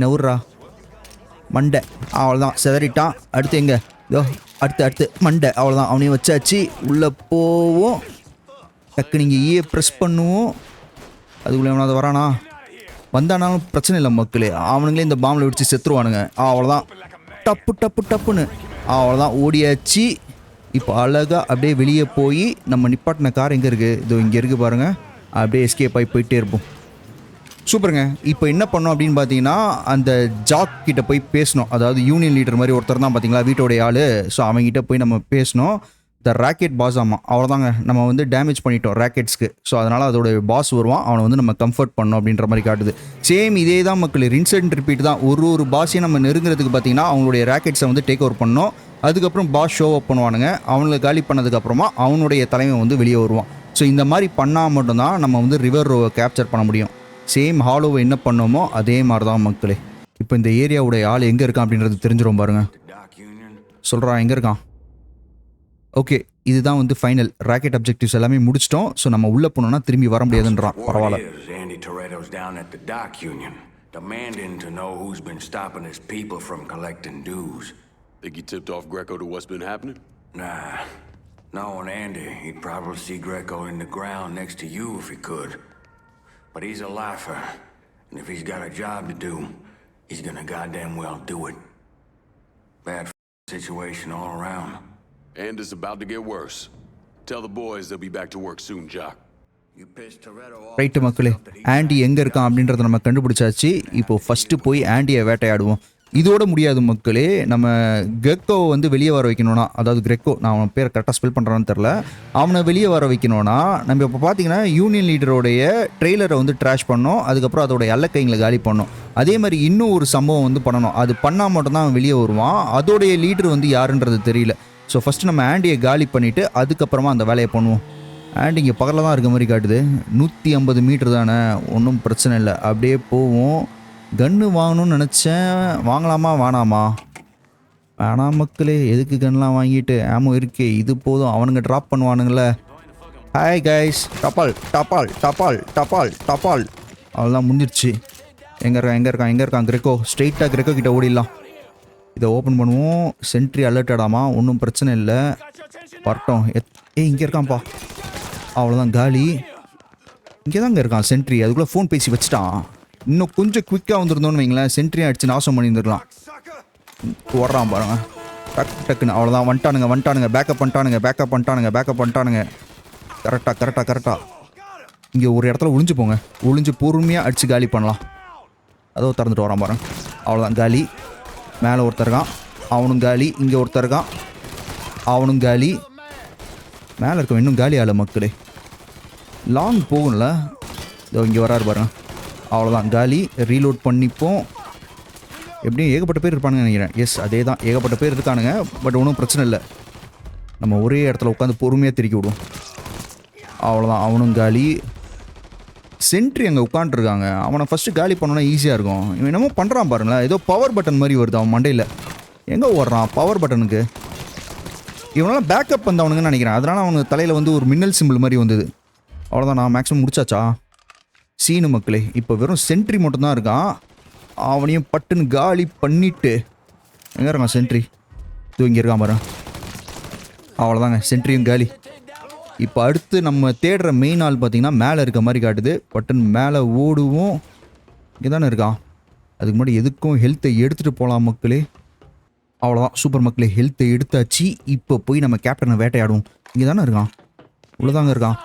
நவுர்றா மண்டை. அவ்வளோதான், செதறிட்டான். அடுத்து எங்கே? இதோ அடுத்து மண்டை. அவ்வளோதான், அவனையும் வச்சாச்சு. உள்ளே போவோம், டக்கு நீங்கள் ப்ரெஸ் பண்ணுவோம். அதுக்குள்ளே எவனாவது வரானா? வந்தானாலும் பிரச்சனை இல்லை மக்களே, அவனுங்களே இந்த பாம்பில் வெடிச்சு செத்துருவானுங்க. அவ்வளோதான், டப்புன்னு அவ்வளோதான், ஓடியாச்சு. இப்போ அழகாக அப்படியே வெளியே போய் நம்ம நிப்பாட்டின கார் எங்கே இருக்குது? இதோ இங்கே இருக்குது பாருங்கள். அப்படியே எஸ்கேப் ஆகி போயிட்டே இருப்போம். சூப்பருங்க. இப்போ என்ன பண்ணோம் அப்படின்னு பார்த்தீங்கன்னா, அந்த ஜாக் கிட்ட போய் பேசணும். அதாவது யூனியன் லீடர் மாதிரி ஒருத்தர் தான் பார்த்தீங்களா, வீட்டோடைய ஆள். ஸோ அவங்ககிட்ட போய் நம்ம பேசணும். The rocket boss. ஆமாம், அவ்வளோதாங்க, நம்ம வந்து டேமேஜ் பண்ணிட்டோம் ராக்கெட்ஸ்க்கு. ஸோ அதனால் அதோட பாஸ் வருவான், அவனை வந்து நம்ம கம்ஃபர்ட் பண்ணோம் அப்படின்ற மாதிரி காட்டுது. சேம் இதே தான் மக்கள், ரின்ஸ் அண்ட் ரிப்பீட் தான். ஒரு பாஸையும் நம்ம நெருங்குறதுக்கு பார்த்தீங்கன்னா அவங்களுடைய ராக்கெட்ஸை வந்து டேக் ஓவர் பண்ணோம். அதுக்கப்புறம் பாஸ் ஷோ அப் பண்ணுவானுங்க. அவங்களை காலி பண்ணதுக்கப்புறமா அவனுடைய தலைமை வந்து வெளியே வருவான். ஸோ இந்த மாதிரி பண்ணால் மட்டும்தான் நம்ம வந்து ரிவர் ரோவை கேப்சர் பண்ண முடியும். சேம் ஹாலோவை என்ன பண்ணோமோ அதே மாதிரி தான் மக்களே. இப்போ இந்த ஏரியாவுடைய ஆள் எங்கே இருக்கான் அப்படின்றது தெரிஞ்சிடும் பாருங்க. சொல்கிறான் எங்கே இருக்கான். ஓகே, இதுதான் வந்து ஃபைனல் ராக்கெட் அப்ஜெக்டிவ்ஸ் எல்லாமே முடிச்சிட்டோம். ஸோ நம்ம உள்ளே போனோம்னா திரும்பி வர முடியாதுன்றான். பரவாயில்ல. Demanding to know who's been stopping his people from collecting dues. Think he tipped off Greco to what's been happening? Nah. Knowing Andy, he'd probably see Greco in the ground next to you if he could. But he's a lifer. And if he's got a job to do, he's gonna goddamn well do it. Bad situation all around. And it's about to get worse. Tell the boys they'll be back to work soon, Jock. Right மக்களே, ஆண்டி எங்கே இருக்கான் அப்படின்றத நம்ம கண்டுபிடிச்சாச்சு. இப்போது ஃபஸ்ட்டு போய் ஆண்டியை வேட்டையாடுவோம். இதோட முடியாது மக்களே, நம்ம கிரெக்கோவை வந்து வெளியே வர வைக்கணும்னா, அதாவது கிரெக்கோ, நான் அவன் பேர் கரெக்டாக ஸ்பெல் பண்ணுறான்னு தெரில, அவனை வெளியே வர வைக்கணும்னா நம்ம இப்போ பார்த்தீங்கன்னா யூனியன் லீடரோடைய ட்ரெய்லரை வந்து ட்ராஷ் பண்ணோம். அதுக்கப்புறம் அதோடைய அல்லக்கைங்களை காலி பண்ணோம். அதே மாதிரி இன்னும் ஒரு சம்பவம் வந்து பண்ணணும். அது பண்ணால் மட்டும்தான் அவன் வெளியே வருவான். அதோடைய லீடர் வந்து யாருன்றது தெரியல. ஸோ ஃபஸ்ட்டு நம்ம ஆண்டியை காலி பண்ணிவிட்டு அதுக்கப்புறமா அந்த வேலையை பண்ணுவோம். ஆண்டி இங்கே பக்கத்தில் தான் இருக்க மாதிரி காட்டுது. 150 மீட்டர் தானே, ஒன்றும் பிரச்சனை இல்லை. அப்படியே போவோம். கன்று வாங்கணும்னு நினச்சேன், வாங்கலாமா வேணாமா? வேணாம் மக்களே, எதுக்கு கன்லாம் வாங்கிட்டு, ஆமோ இருக்கே, இது போதும். அவனுங்க ட்ராப் பண்ணுவானுங்களே. ஹாய் கைஸ், டப்பால். அதெல்லாம் முடிஞ்சிருச்சு. எங்கே இருக்கான் கிரெக்கோ? ஸ்ட்ரெயிட்டாக கிரெக்கோ கிட்ட ஓடிடலாம். இதை ஓப்பன் பண்ணுவோம். சென்ட்ரி அலர்ட்டடாமா, ஒன்றும் பிரச்சனை இல்லை, வரட்டும். இங்கே இருக்கான்ப்பா. அவ்வளோதான், காலி. இங்கே தாங்க இருக்கான் சென்ட்ரி. அதுக்குள்ளே ஃபோன் பேசி வச்சுட்டான். இன்னும் கொஞ்சம் குவிக்காக வந்துருந்தோன்னு வைங்களேன், சென்ட்ரியை அடிச்சு நாசம் பண்ணியிருந்துருக்கலாம். ஓடுறான் பாருங்க, டக்குன்னு. அவ்வளோதான், வந்துட்டானுங்க. பேக்கப் பண்ணிட்டானுங்க. கரெக்டாக இங்கே ஒரு இடத்துல ஒளிஞ்சு பொறுமையாக அடித்து காலி பண்ணலாம். அதோ திறந்துட்டு வரான் பாருங்க. அவ்வளோதான், காலி. மேலே ஒருத்தர் இருக்கான், அவனும் காலி. இங்கே ஒருத்தர் இருக்கான், அவனும் காலி. மேலே இருக்க இன்னும் காலி ஆகலை மக்களே. லாங் போகும்ல. இதோ இங்கே வராரு பாருங்க. அவ்வளோதான், காலி. ரீலோட் பண்ணிப்போம். எப்படியும் ஏகப்பட்ட பேர் இருப்பானுங்க நினைக்கிறேன். எஸ் அதே தான், ஏகப்பட்ட பேர் இருக்கானுங்க. பட் ஒன்றும் பிரச்சனை இல்லை, நம்ம ஒரே இடத்துல உட்காந்து பொறுமையாக திருக்கி விடுவோம். அவ்வளோதான், அவனும் காலி. சென்ட்ரி அங்கே உட்காந்துருக்காங்க, அவனை ஃபஸ்ட்டு காலி பண்ணோன்னா ஈஸியாக இருக்கும். இவன் என்னமோ பண்ணுறான் பாருங்களேன், ஏதோ பவர் பட்டன் மாதிரி வருது அவன் மண்டையில். எங்கே ஓடுறான் பவர் பட்டனுக்கு? இவனெல்லாம் பேக்கப் வந்தவனுங்கன்னு நினைக்கிறேன், அதனால் அவனுக்கு தலையில் வந்து ஒரு மின்னல் சிம்பிள் மாதிரி வந்தது. அவ்வளோதான், நான் மேக்ஸிமம் முடிச்சாச்சா சீனு மக்களே. இப்போ வெறும் சென்ட்ரி மட்டும்தான் இருக்கான், அவனையும் பட்டுன்னு காலி பண்ணிட்டு. எங்கே இருக்கான் சென்ட்ரி? இது இங்கே இருக்கான் பாரு. அவ்வளோதாங்க, சென்ட்ரியும் காலி. இப்போ அடுத்து நம்ம தேடுற மெயின் ஆள் பார்த்தீங்கன்னா மேலே இருக்க மாதிரி காட்டுது. பட்டன் மேலே ஓடுவோம். இங்கே தானே இருக்கான். அதுக்கு முன்னாடி எதுக்கும் ஹெல்த்தை எடுத்துகிட்டு போகலாம் மக்களே. அவ்வளோதான், சூப்பர் மக்களே, ஹெல்த்தை எடுத்தாச்சு. இப்போ போய் நம்ம கேப்டனை வேட்டையாடுவோம். இங்கே தானே இருக்கான், உள்ளதாங்க இருக்கான்.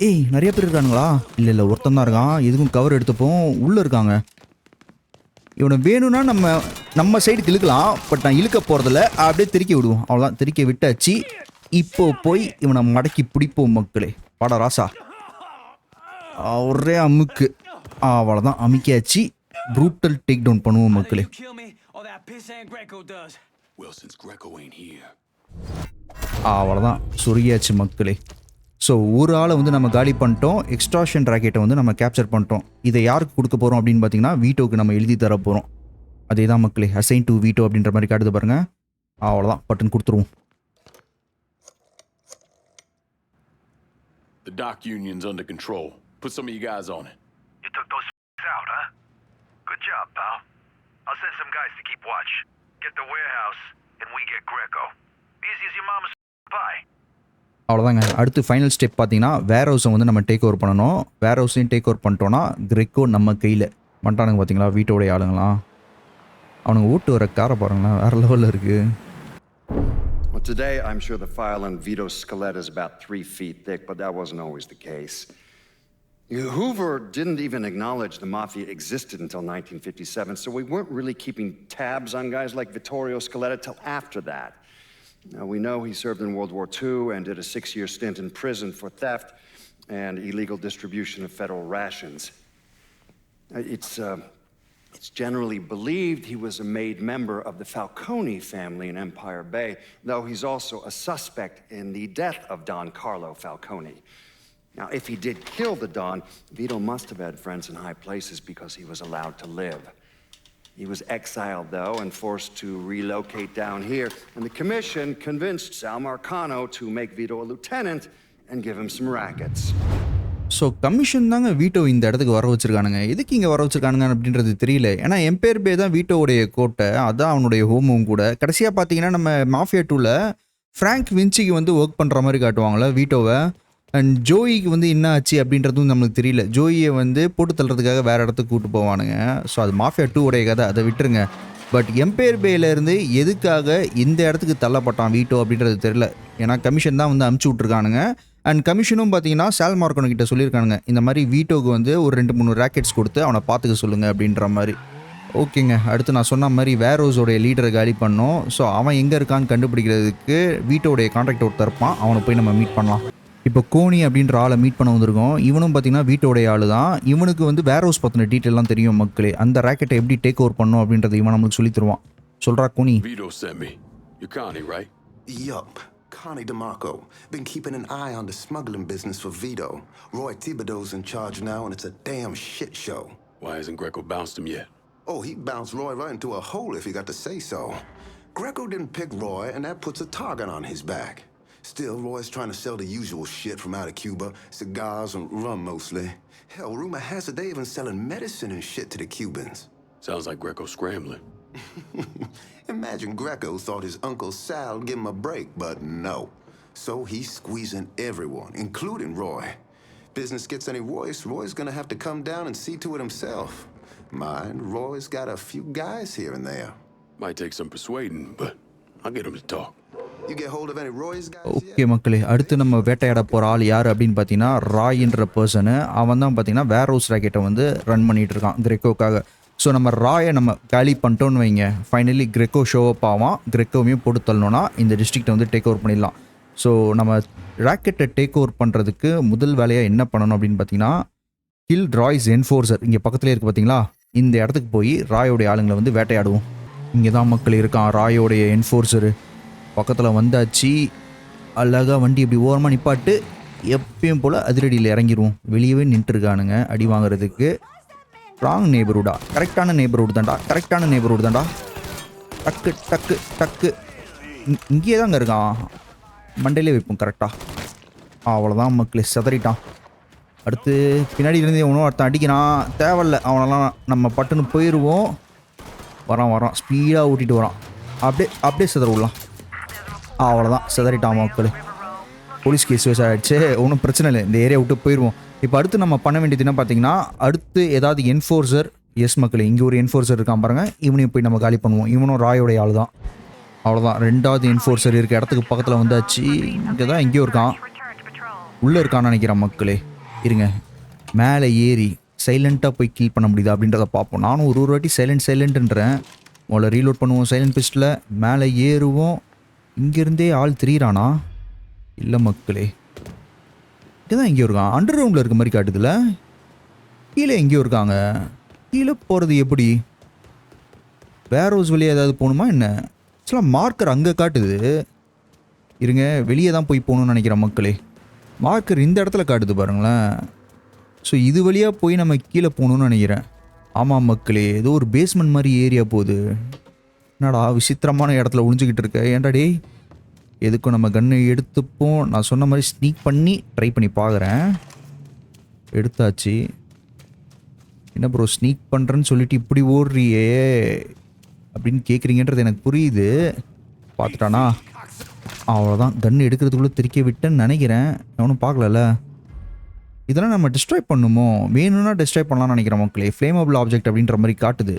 ஏய் நிறைய பேர் இருக்கானுங்களா? இல்லை ஒருத்தன் தான் இருக்கான். எதுக்கும் கவர் எடுத்துப்போம். உள்ளே இருக்காங்க. இவனை வேணும்னா நம்ம சைடு இழுக்கலாம், பட் நான் இழுக்க போகிறதில்ல, அப்படியே திருக்கி விடுவோம். அவ்வளோதான், திருக்கி விட்டாச்சு. இப்போ போய் இவனை மடக்கி பிடிப்போம் மக்களே. பாடா ராசா, ஒரே அமுக்கு. அவ்வளோதான், அமுக்கியாச்சு. ப்ரூட்டல் டேக் டவுன் பண்ணுவோம் மக்களே. அவ்வளோதான், சொருகியாச்சு மக்களே. ஸோ ஒரு ஆளை வந்து நம்ம காலி பண்ணிட்டோம். எக்ஸ்ட்ராஷன் ராக்கெட்டை வந்து நம்ம கேப்சர் பண்ணிட்டோம். இதை யாருக்கு கொடுக்க போகிறோம் அப்படின்னு பார்த்தீங்கன்னா வீட்டோக்கு நம்ம எழுதி தர போகிறோம். அதே தான் மக்களே, அசைன் டு வீட்டோ அப்படின்ற மாதிரி காட்டுது பாருங்க. அவ்வளோதான், பட்டன் கொடுத்துருவோம். The dock union's under control. Put some of you guys on it. You took those out, huh? Good job, pal. I'll send some guys to keep watch. Get the warehouse, and we get Greco. Easy as your mama's pie. அவ்வளோதாங்க. அடுத்து ஃபைனல் ஸ்டெப் பார்த்தீங்கன்னா வேர் ஹவுஸை வந்து நம்ம டேக் ஓவர் பண்ணணும். வேர் ஹவுஸையும் டேக் ஓவர் பண்ணிட்டோன்னா கிரெக்கோ நம்ம கையில் பண்ணிட்டானுங்க. பார்த்தீங்களா வீட்டோடைய ஆளுங்களாம். அவனுங்க ஓட்டு வர காரை பாருங்களேன், வேறு லெவலில் இருக்குது. Well, today I'm sure the file on Vito Scaletta is about 3 feet thick, but that wasn't always the case. Hoover didn't even acknowledge the Mafia existed until 1957, so we weren't really keeping tabs on guys like Vittorio Scaletta till after that. Now, we know he served in World War II and did a 6-year stint in prison for theft and illegal distribution of federal rations. It's generally believed he was a made member of the Falcone family in Empire Bay, though he's also a suspect in the death of Don Carlo Falcone. Now, if he did kill the Don, Vito must have had friends in high places because he was allowed to live. He was exiled, though, and forced to relocate down here, and the commission convinced Sal Marcano to make Vito a lieutenant and give him some rackets. So commission தாங்க வீட்டோ இந்த இடத்துக்கு வர வச்சுருக்கானுங்க. எதுக்கு இங்கே வர வச்சுருக்கானுங்க அப்படின்றது தெரியல. ஏன்னா எம்பையர் பே தான் வீட்டோடைய கோட்டை, அதான் அவனுடைய ஹோமும் கூட. கடைசியாக பார்த்தீங்கன்னா நம்ம மாஃபியா 2ல் ஃப்ராங்க் வின்சிக்கு வந்து ஒர்க் பண்ணுற மாதிரி காட்டுவாங்களே வீட்டோவை. அண்ட் ஜோயிக்கு வந்து என்ன ஆச்சு அப்படின்றதும் நம்மளுக்கு தெரியல. ஜோயியை வந்து போட்டு தள்ளுறதுக்காக வேறு இடத்துக்கு கூப்பிட்டு போவானுங்க. ஸோ அது மாஃபியா 2 கதை, அதை விட்டுருங்க. பட் எம்பையர் பேலேருந்து எதுக்காக இந்த இடத்துக்கு தள்ளப்பட்டான் வீட்டோ அப்படின்றது தெரியல. ஏன்னா கமிஷன் தான் வந்து அமுச்சு விட்ருக்கானுங்க. அண்ட் கமிஷனும் பார்த்தீங்கன்னா சால் மார்க்கனோ கிட்ட சொல்லியிருக்கானுங்க, இந்த மாதிரி வீட்டோக்கு வந்து ஒரு 2-3 ராக்கெட்ஸ் கொடுத்து அவனை பார்த்துக்க சொல்லுங்கள் அப்படின்ற மாதிரி. ஓகேங்க, அடுத்து நான் சொன்ன மாதிரி வேர் ஹவுஸோடைய லீடரை காலி பண்ணோம். ஸோ அவன் எங்கே இருக்கான்னு கண்டுபிடிக்கிறதுக்கு வீட்டோடைய கான்ட்ராக்ட் ஒருத்தர் இருப்பான், அவனை போய் நம்ம மீட் பண்ணலாம். இப்போ கோனி அப்படின்ற ஆளை மீட் பண்ண வந்திருக்கோம். இவனும் பார்த்தீங்கன்னா வீட்டோடைய ஆள் தான். இவனுக்கு வந்து வேர் ஹவுஸ் பற்றின டீட்டெயிலாம் தெரியும் மக்களே. அந்த ராக்கெட்டை எப்படி டேக் ஓவர் பண்ணும் அப்படின்றது இவன் நம்மளுக்கு சொல்லி தருவான். சொல்கிறா Coney. Vito sent me. You're Connie, right? Yup. Connie DeMarco. Been keeping an eye on the smuggling business for Vito. Roy Thibodeau's in charge now, and it's a damn shit show. Why hasn't Greco bounced him yet? Oh, he bounced Roy right into a hole if he got to say so. Greco didn't pick Roy, and that puts a target on his back. Still, Roy's trying to sell the usual shit from out of Cuba. Cigars and rum mostly. Hell, rumor has it they even selling medicine and shit to the Cubans. Sounds like Greco's scrambling. Imagine Greco thought his Uncle Sal would give him a break, but no. So he's squeezing everyone, including Roy. Business gets any worse, Roy's gonna have to come down and see to it himself. Mind, Roy's got a few guys here and there. Might take some persuading, but I'll get him to talk. You get hold of any Roy's guys yet? Okay மக்களே, அடுத்து நம்ம வேட்டையாட போகிற ஆள் யார் அப்படின்னு பார்த்தீங்கன்னா ராய்ன்ற பர்சனு. அவன் தான் பார்த்தீங்கன்னா வேர் ஹவுஸ் ராக்கெட்டை வந்து ரன் பண்ணிகிட்டு இருக்கான் கிரெக்கோக்காக. ஸோ நம்ம ராயை நம்ம காலி பண்ணிட்டோன்னு வைங்க, ஃபைனலி கிரெக்கோ ஷோ அப் ஆவான். கிரெக்கோவையும் போட்டு தள்ளணும்னா இந்த டிஸ்ட்ரிக்டை வந்து டேக் ஓவர் பண்ணிடலாம். ஸோ நம்ம ராக்கெட்டை டேக் ஓவர் பண்ணுறதுக்கு முதல் வேலையாக என்ன பண்ணணும் அப்படின்னு பார்த்தீங்கன்னா கில் ராய்ஸ் என்ஃபோர்சர். இங்கே பக்கத்துலேயே இருக்குது பார்த்தீங்களா, இந்த இடத்துக்கு போய் ராயோடைய ஆளுங்களை வந்து வேட்டையாடுவோம். இங்கே தான் மக்கள் இருக்கான் ராயோடைய என்ஃபோர்ஸரு. பக்கத்தில் வந்தாச்சு. அழகாக வண்டி இப்படி ஓரமாக நிப்பாட்டு எப்பயும் போல் அதிரடியில் இறங்கிடுவோம். வெளியவே நின்றுருக்கானுங்க அடி வாங்குறதுக்கு. ராங் நெய்பர்ஹுட்டா? கரெக்டான நெய்பர்ஹுட் தான்டா, கரெக்டான நெய்பர்ஹுட் தான்டா. டக்கு டக்கு டக்கு இங்கேயே தாங்க இருக்கான். மண்டையிலே வைப்போம் கரெக்டாக. அவ்வளோதான் மக்களே, செதறிட்டான். அடுத்து பின்னாடி இருந்து உணவு ஒருத்தன் அடிக்கிறான். தேவையில்ல, அவனெல்லாம் நம்ம பட்டுன்னு போயிடுவோம். வரான் ஸ்பீடாக ஓட்டிகிட்டு வரான். அப்படியே செதற விடலாம். அவ்வளோதான், செதறிட்டான் மக்களே. போலீஸ் கேஸ் வேஸ் ஆகிடுச்சு. ஒன்றும் பிரச்சனை இல்லை, இந்த ஏரியா விட்டு போயிடுவோம். இப்போ அடுத்து நம்ம பண்ண வேண்டியது என்ன பார்த்தீங்கன்னா, அடுத்து ஏதாவது என்ஃபோர்ஸர். எஸ் மக்களே, இங்கே ஒரு என்ஃபோர்ஸர் இருக்கான் பாருங்கள். இவனையும் போய் நம்ம காலி பண்ணுவோம். இவனும் ராயோடைய ஆள் தான். அவ்வளோதான், ரெண்டாவது என்ஃபோர்ஸர் இருக்க இடத்துக்கு பக்கத்தில் வந்தாச்சு. இங்கே தான் எங்கேயோ இருக்கான், உள்ளே இருக்கான்னு நினைக்கிறேன் மக்களே. இருங்க, மேலே ஏறி சைலண்ட்டாக போய் கில் பண்ண முடியுதா அப்படின்றத பார்ப்போம். நானும் ஒரு வாட்டி சைலண்ட்ன்றேன். முதல்ல ரீலோட் பண்ணுவோம் சைலண்ட் பிஸ்டில். மேலே ஏறுவோம். இங்கேருந்தே ஆள் திரியிறானா? இல்லை மக்களே, இங்கே தான் எங்கேயோ இருக்கான். அண்டர் கிரவுண்டில் இருக்க மாதிரி காட்டுதுல. கீழே எங்கேயோ இருக்காங்க. கீழே போகிறது எப்படி? வேர் ஹவுஸ் வெளியே ஏதாவது போகணுமா என்ன? ஆக்சுவலாக மார்க்கர் அங்கே காட்டுது. இருங்க, வெளியே தான் போய் போகணுன்னு நினைக்கிறேன் மக்களே. மார்க்கர் இந்த இடத்துல காட்டுது பாருங்களேன். ஸோ இது வழியாக போய் நம்ம கீழே போகணுன்னு நினைக்கிறேன். ஆமாம் மக்களே, ஏதோ ஒரு பேஸ்மெண்ட் மாதிரி ஏரியா போகுது. என்னடா விசித்திரமான இடத்துல ஒழிஞ்சிக்கிட்டு இருக்க? ஏன்டா டேய், எதுக்கும் நம்ம கன்று எடுத்துப்போம். நான் சொன்ன மாதிரி ஸ்னீக் பண்ணி ட்ரை பண்ணி பார்க்குறேன். எடுத்தாச்சு. என்ன ப்ரோ ஸ்னீக் பண்ணுறேன்னு சொல்லிட்டு இப்படி ஓடுறியே அப்படின்னு கேட்குறீங்கன்றது எனக்கு புரியுது. பார்த்துட்டானா? அவ்வளோதான், கன்று எடுக்கிறதுக்குள்ளே திரிக்க விட்டேன்னு நினைக்கிறேன். எவனும் பார்க்கலல்ல. இதெல்லாம் நம்ம டிஸ்ட்ராய் பண்ணுமோ? வேணும்னா டிஸ்ட்ராய் பண்ணலாம்னு நினைக்கிறேன் மக்களே. ஃப்ளேமபிள் ஆப்ஜெக்ட் அப்படின்ற மாதிரி காட்டுது.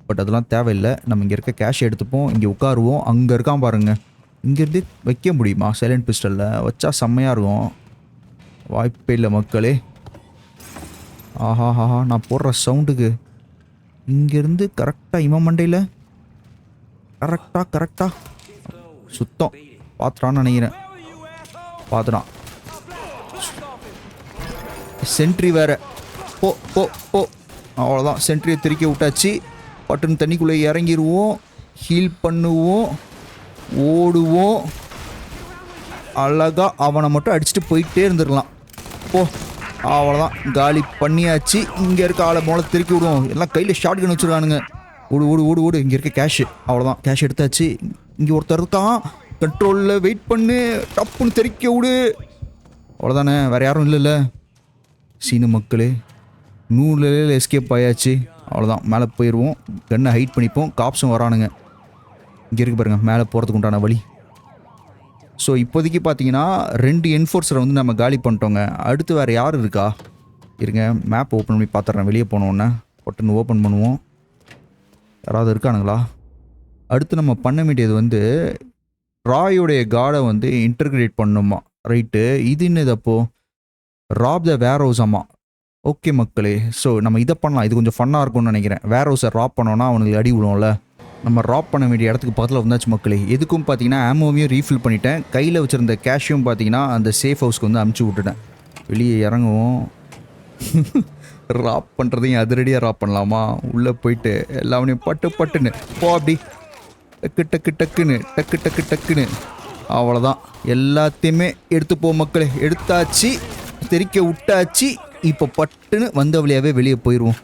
பட் அதெல்லாம் தேவையில்லை. நம்ம இங்கே இருக்க கேஷ் எடுத்துப்போம். இங்கே உட்காருவோம். அங்கே இருக்கான் பாருங்கள். இங்கேருந்து வைக்க முடியுமா சைலண்ட் பிஸ்டலில்? வச்சா செம்மையாக இருக்கும். வாய்ப்பே இல்லை மக்களே. ஆஹா, நான் போடுற சவுண்டுக்கு இங்கேருந்து கரெக்டாக இவன் மண்டையில் கரெக்டாக சுத்தம் பார்த்துட்டான்னு நினைக்கிறேன். பார்த்துட்டான். சென்ட்ரி வேற. போ போ போ. அவ்வளோதான், சென்ட்ரியை திருக்கி விட்டாச்சு. பட்டுன்னு தண்ணிக்குள்ளே இறங்கிடுவோம். ஹீல் பண்ணுவோம். ஓடுவோம். அழகாக அவனை மட்டும் அடிச்சுட்டு போயிட்டே இருந்துடலாம். போ. அவ்வளோதான், காலி பண்ணியாச்சு. இங்கே இருக்க ஆளை மூலம் திருக்கி விடுவோம். எல்லாம் கையில் ஷார்ட் கன் வச்சுருக்கானுங்க. ஓடு ஓடு ஓடு ஓடு. இங்கே இருக்க கேஷு. அவ்வளோதான், கேஷ் எடுத்தாச்சு. இங்கே ஒருத்தர் இருக்கான். கண்ட்ரோலில் வெயிட் பண்ணு. டப்புன்னு தெரிக்க விடு. அவ்வளோதானே, வேறு யாரும் இல்லைல்ல. சீனு மக்களே, 100 எஸ்கேப் ஆயாச்சு. அவ்வளோதான், மேலே போயிடுவோம். கன்னை ஹைட் பண்ணிப்போம். காப்ஸும் வரானுங்க. இங்கே இருக்கு பாருங்கள் மேலே போகிறதுக்கு உண்டான வழி. ஸோ இப்போதைக்கு பார்த்தீங்கன்னா 2 என்ஃபோர்ஸரை வந்து நம்ம காலி பண்ணிட்டோங்க. அடுத்து வேறு யார் இருக்கா? இருங்க, மேப் ஓப்பன் பண்ணி பார்த்துட்றேன். வெளியே போனோன்னே பட்டுன்னு ஓப்பன் பண்ணுவோம். யாராவது இருக்கானுங்களா? அடுத்து நம்ம பண்ண வேண்டியது வந்து ராயோடைய காடை வந்து இன்டர்கிரேட் பண்ணணுமா? ரைட்டு, இது என்னது அப்போது? ராப் த வேர் ஹவுஸ். ஆமாம், ஓகே மக்களே. ஸோ நம்ம இதை பண்ணலாம். இது கொஞ்சம் ஃபன்னாக இருக்கும்னு நினைக்கிறேன். வேர் ஹவுஸை ராப் பண்ணோன்னா அவனுக்கு அடி விடுவோம்ல. நம்ம ராப் பண்ண வேண்டிய இடத்துக்கு பக்கத்தில் வந்தாச்சு மக்களே. எதுக்கும் பார்த்தீங்கன்னா ஆமோவையும் ரீஃபில் பண்ணிட்டேன். கையில் வச்சுருந்த கேஷையும் பார்த்தீங்கன்னா அந்த சேஃப் ஹவுஸ்க்கு வந்து அமுச்சு விட்டுட்டேன். வெளியே இறங்குவோம். ராப் பண்ணுறதையும் அதிரடியாக ராப் பண்ணலாமா? உள்ளே போயிட்டு எல்லாவனையும் பட்டுன்னு போ. அப்படி டக்குன்னு அவ்வளோதான், எல்லாத்தையுமே எடுத்துப்போம் மக்களே. எடுத்தாச்சு, தெரிக்க விட்டாச்சு. இப்போ பட்டுன்னு வந்த வழியாகவே வெளியே போயிடுவோம்.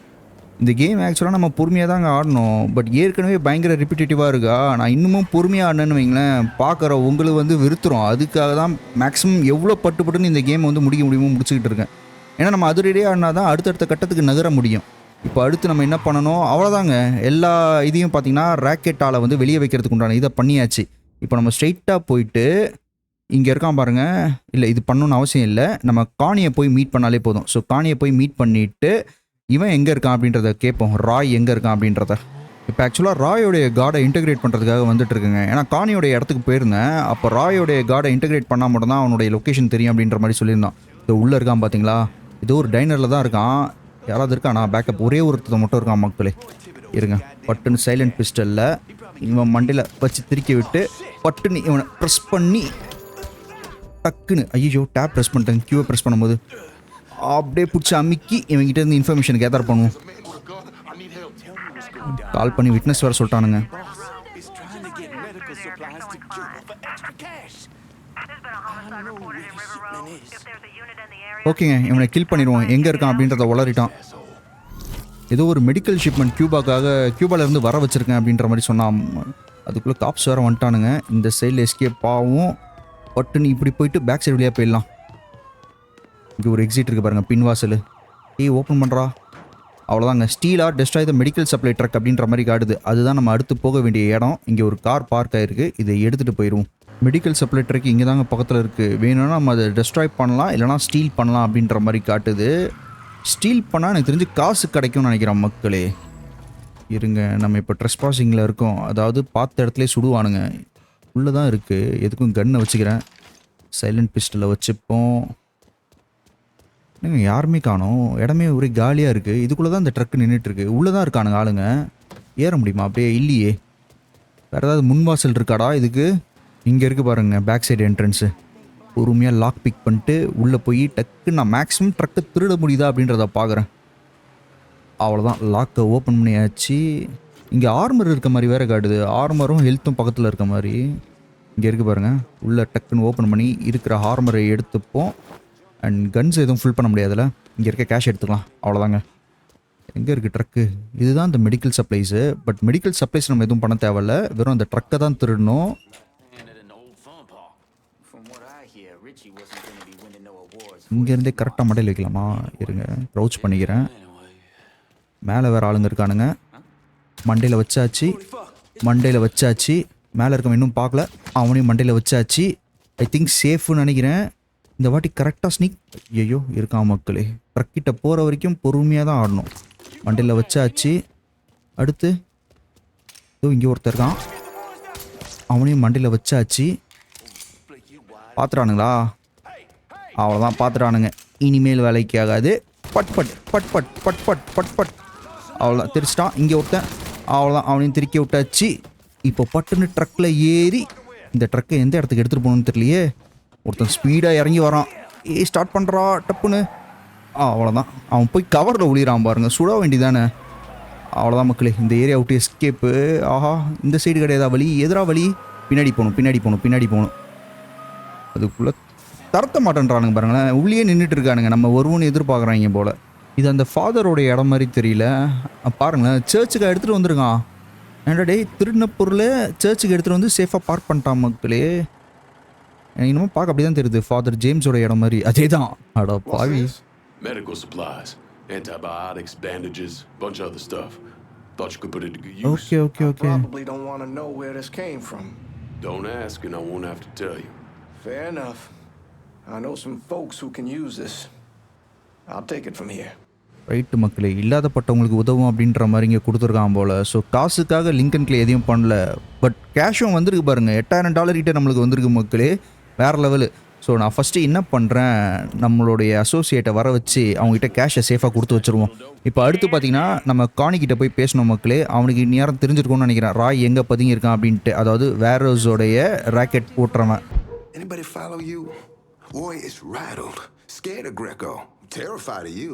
இந்த கேம் ஆக்சுவலாக நம்ம பொறுமையாக தாங்க ஆடணும். பட் ஏற்கனவே பயங்கர ரிப்பிட்டேட்டிவாக இருக்கா. நான் இன்னமும் பொறுமையாக ஆடினேன்னு வைங்களேன், பார்க்குற உங்களுக்கு வந்து வெறுத்துரும். அதுக்காக தான் மேக்ஸிமம் எவ்வளோ பட்டுன்னு இந்த கேம் வந்து முடிக்க முடியுமோ முடிச்சுக்கிட்டு இருக்கேன். ஏன்னா நம்ம அதிரடியாக ஆடினா தான் அடுத்தடுத்த கட்டத்துக்கு நகர முடியும். இப்போ அடுத்து நம்ம என்ன பண்ணணும்? அவ்வளோதாங்க, எல்லா இதையும் பார்த்தீங்கன்னா ராக்கெட்டால் வந்து வெளியே வைக்கிறதுக்கு உண்டான இதை பண்ணியாச்சு. இப்போ நம்ம ஸ்ட்ரெயிட்டாக போயிட்டு இங்கே இருக்கான் பாருங்கள். இல்லை, இது பண்ணணுன்னு அவசியம் இல்லை. நம்ம காணியை போய் மீட் பண்ணாலே போதும். ஸோ காணியை போய் மீட் பண்ணிவிட்டு இவன் எங்கே இருக்கான் அப்படின்றத கேட்போம். ராய் எங்கே இருக்கான் அப்படின்றத. இப்போ ஆக்சுவலாக ராயோடைய காடை இன்டெகிரேட் பண்ணுறதுக்காக வந்துட்டு இருக்குங்க. ஏன்னா காணியோடைய இடத்துக்கு போயிருந்தேன். அப்போ ராயோடைய காடை இன்டெகிரேட் பண்ணால் மட்டும்தான் அவனுடைய லொக்கேஷன் தெரியும் அப்படின்ற மாதிரி சொல்லியிருந்தான். இது உள்ளே இருக்கான் பார்த்தீங்களா? இது ஒரு டைனரில் தான் இருக்கான். யாராவது இருக்கானா பேக்கப்? ஒரே ஒருத்தர் மட்டும் இருக்கான் மக்களே. இருங்க, பட்டுன்னு சைலண்ட் பிஸ்டலில் இவன் மண்டியில் வச்சு திருக்கி விட்டு பட்டுன்னு இவனை ப்ரெஸ் பண்ணி டக்குன்னு, ஐயோ டேப் ப்ரெஸ் பண்ணிட்டேன். கியூவை ப்ரெஸ் பண்ணும்போது அப்படியே பிடிச்சி அமுக்கி இவங்ககிட்ட இருந்து இன்ஃபர்மேஷன் கேதர் பண்ணுவோம். கால் பண்ணி விட்னஸ் வேறு சொல்லிட்டானுங்க. ஓகேங்க, இவனை கில் பண்ணிடுவோம். எங்கே இருக்கான் அப்படின்றத உளறிட்டான். ஏதோ ஒரு மெடிக்கல் ஷிப்மெண்ட் கியூபாலேருந்து வர வச்சுருக்கேன் அப்படின்ற மாதிரி சொன்னான். அதுக்குள்ளே காப்ஸ் வேறு வந்துட்டானுங்க. இந்த சைடில் எஸ்கேப் ஆகும். பட்டுன்னு இப்படி போயிட்டு பேக் சைடு வழியாக போயிடலாம். இங்கே ஒரு எக்ஸிட் இருக்குது பாருங்கள், பின்வாசல். ஓப்பன் பண்ணுறா. அவ்வளோதாங்க. ஸ்டீலாக destroy the medical supply truck அப்படின்ற மாதிரி காட்டுது. அதுதான் நம்ம அடுத்து போக வேண்டிய இடம். இங்கே ஒரு கார் பார்க் ஆகிருக்கு. இதை எடுத்துகிட்டு போயிடுவோம். மெடிக்கல் சப்ளை ட்ரக் இங்கே தாங்க பக்கத்தில் இருக்குது. வேணும்னா நம்ம அதை டெஸ்ட்ராய் பண்ணலாம், இல்லைனா ஸ்டீல் பண்ணலாம் அப்படின்ற மாதிரி காட்டுது. ஸ்டீல் பண்ணால் எனக்கு தெரிஞ்சு காசு கிடைக்கும்னு நினைக்கிறேன் மக்களே. இருங்க, நம்ம இப்போ ட்ரெஸ்பாசிங்கில் இருக்கோம். அதாவது பார்த்த இடத்துலேயே சுடுவானுங்க. உள்ளே தான் இருக்குது. எதுக்கும் கன்னை வச்சுக்கிறேன். சைலண்ட் பிஸ்டலில் வச்சுப்போம். என்னங்க யாருமே காணோம். இடமே ஒரே காலியாக இருக்குது. இதுக்குள்ளே தான் இந்த ட்ரக்கு நின்றுட்டுருக்கு. உள்ளே தான் இருக்கானுங்க ஆளுங்க. ஏற முடியுமா அப்படியே? இல்லையே. வேறு ஏதாவது முன்வாசல் இருக்காடா இதுக்கு? இங்கே இருக்குது பாருங்கள் பேக் சைடு என்ட்ரன்ஸு. பொறுமையாக லாக் பிக் பண்ணிட்டு உள்ளே போய் டக்கு நான் மேக்ஸிமம் ட்ரக்கை திருட முடியுதா அப்படின்றத பார்க்குறேன். அவ்வளோதான், லாக்கை ஓப்பன் பண்ணியாச்சு. இங்கே ஆர்மர் இருக்க மாதிரி வேறு காட்டுது. ஆர்மரும் ஹெல்த்தும் பக்கத்தில் இருக்க மாதிரி. இங்கே இருக்குது பாருங்கள். உள்ளே டக்குன்னு ஓப்பன் பண்ணி இருக்கிற ஆர்மரை எடுத்துப்போம். அண்ட் கன்ஸ் எதுவும் ஃபுல் பண்ண முடியாதுல்ல. இங்கே இருக்க கேஷ் எடுத்துக்கலாம். அவ்வளோதாங்க. எங்கே இருக்குது ட்ரக்கு? இதுதான் இந்த medical supplies. But medical supplies நம்ம எதுவும் பண்ண தேவையில்ல. வெறும் அந்த ட்ரக்கை தான் திருடணும். இங்கேருந்தே கரெக்டாக மண்டையில் வைக்கலாமா? இருங்க, க்ரௌச் பண்ணிக்கிறேன். மேலே வேறு ஆளுங்க இருக்கானுங்க. மண்டையில் வச்சாச்சு. மேலே இருக்கவன் இன்னும் பார்க்கல. அவனையும் மண்டையில் வச்சாச்சு. ஐ திங்க் சேஃப்னு நினைக்கிறேன். இந்த வாட்டி கரெக்டாக ஸ்னீக். ஐயோ இருக்கான் மக்களே. ட்ரக்கிட்ட போகிற வரைக்கும் பொறுமையாக தான் ஆடணும். மண்டையில் வச்சாச்சு. அடுத்து இங்கே ஒருத்தர் இருக்கான். அவனையும் மண்டையில் வச்சாச்சு. பார்த்துட்டானுங்களா? அவ்வளோதான், பார்த்துட்டானுங்க. இனிமேல் வேலைக்கு ஆகாது. But but but but but but but but. அவ்வளோதான், திரிச்சிட்டான். இங்கே ஒருத்தன். அவ்வளோதான், அவனையும் திருக்கி விட்டாச்சு. இப்போ பட்டுன்னு ட்ரக்கில் ஏறி இந்த ட்ரக்கை எந்த இடத்துக்கு எடுத்துகிட்டு போகணுன்னு தெரியலையே. ஒருத்தன் ஸ்பீடாக இறங்கி வரான். ஸ்டார்ட் பண்ணுறா டப்புன்னு. அவ்வளோதான், அவன் போய் கவரில் ஒளிகிறான் பாருங்கள். சுட வேண்டிதானே. அவ்வளோதான் மக்களே, இந்த ஏரியா விட்டு எஸ்கேப்பு. ஆஹா, இந்த சைடு கிடையாதா வழி? எதிரா வழி? பின்னாடி போகணும். அதுக்குள்ளே தரத்த மாட்டேன்றானுங்க பாருங்களேன். உள்ளே நின்றுட்டு இருக்கானுங்க. நம்ம வருவோன்னு எதிர்பார்க்குறாங்க போல். இது அந்த ஃபாதரோடைய இடம் மாதிரி தெரியல. பாருங்களேன், சர்ச்சுக்கு எடுத்துகிட்டு வந்துருக்கான். ஏன்டா டே, திருடின பொருளை சர்ச்சுக்கு எடுத்துகிட்டு வந்து சேஃபாக பார்க் பண்ணிட்டான் மக்களே. எனக்கு இன்னமும் பார்க்க அப்படி தான் தெரியுது. ஃபாதர் ஜேம்ஸோட இடம் மாதிரி. அதே தான். அடா பாவி. Medical supplies, antibiotics, bandages, bunch of other stuff. Thought you could put it to good use. Okay. Probably don't want to know where this came from. Don't ask and I won't have to tell you. Fair enough. I know some folks who can use this. I'll take it from here. Right மக்களே, இல்லாதப்பட்டவங்களுக்கு உதவும் அப்படின்ற மாதிரி இங்கே கொடுத்துருக்கான் போல். ஸோ காசுக்காக லிங்கன் கிளே எதையும் பண்ணல. பட் கேஷும் வந்திருக்கு பாருங்கள். $8000 கிட்டே நம்மளுக்கு வந்திருக்கு மக்களே. வேறு லெவலு. ஸோ நான் ஃபஸ்ட்டு என்ன பண்ணுறேன், நம்மளுடைய அசோசியேட்டை வர வச்சு அவங்ககிட்ட கேஷை சேஃபாக கொடுத்து வச்சுருவோம். இப்போ அடுத்து பார்த்தீங்கன்னா நம்ம காணிக்கிட்ட போய் பேசணும் மக்களே. அவனுக்கு நேரம் தெரிஞ்சிருக்கும்னு நினைக்கிறேன் ராய் எங்கே பதுங்கி இருக்கான் அப்படின்ட்டு. அதாவது வேரோஸோடைய rocket போட்டுறவன். Anybody follow you? Roy is rattled, scared of Greco, terrified of you.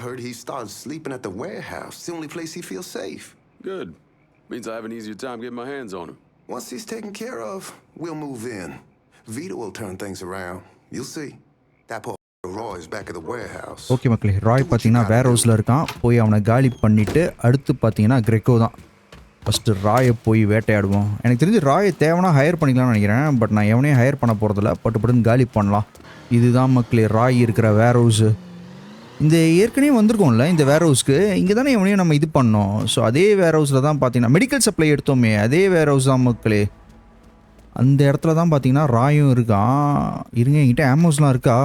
Heard he started sleeping at the warehouse. It's the only place he feels safe. Good. Means I have an easier time getting my hands on him. Once he's taken care of, we'll move in. Vito will turn things around. You'll see. That poor Roy is back at the warehouse. Okay மக்களே, ராய் பார்த்தீங்கன்னா வேர் ஹவுஸில் இருக்கான். போய் அவனை காலி பண்ணிவிட்டு அடுத்து பார்த்தீங்கன்னா கிரெக்கோ தான். ஃபஸ்ட்டு ராயை போய் வேட்டையாடுவோம். எனக்கு தெரிஞ்சு ராயை தேவைன்னா ஹையர் பண்ணிக்கலாம்னு நினைக்கிறேன். பட் நான் எவனையும் ஹையர் பண்ண போகிறதில்ல. பட்டுன்னு காலி பண்ணலாம். இதுதான் மக்களே ராய் இருக்கிற வேர் ஹவுஸு. இந்த ஏற்கனவே வந்திருக்கோம்ல இந்த வேர் ஹவுஸ்க்கு. இங்கே தானே எவனையும் நம்ம இது பண்ணோம். ஸோ அதே வேர் ஹவுஸில் தான் பார்த்தீங்கன்னா மெடிக்கல் சப்ளை எடுத்தோமே, அதே வேர் ஹவுஸ் தான் மக்களே. அந்த இடத்துல தான் பார்த்தீங்கன்னா ராயும் இருக்கான். இருங்க, என்கிட்ட ஆமோஸ்லாம் இருக்கா?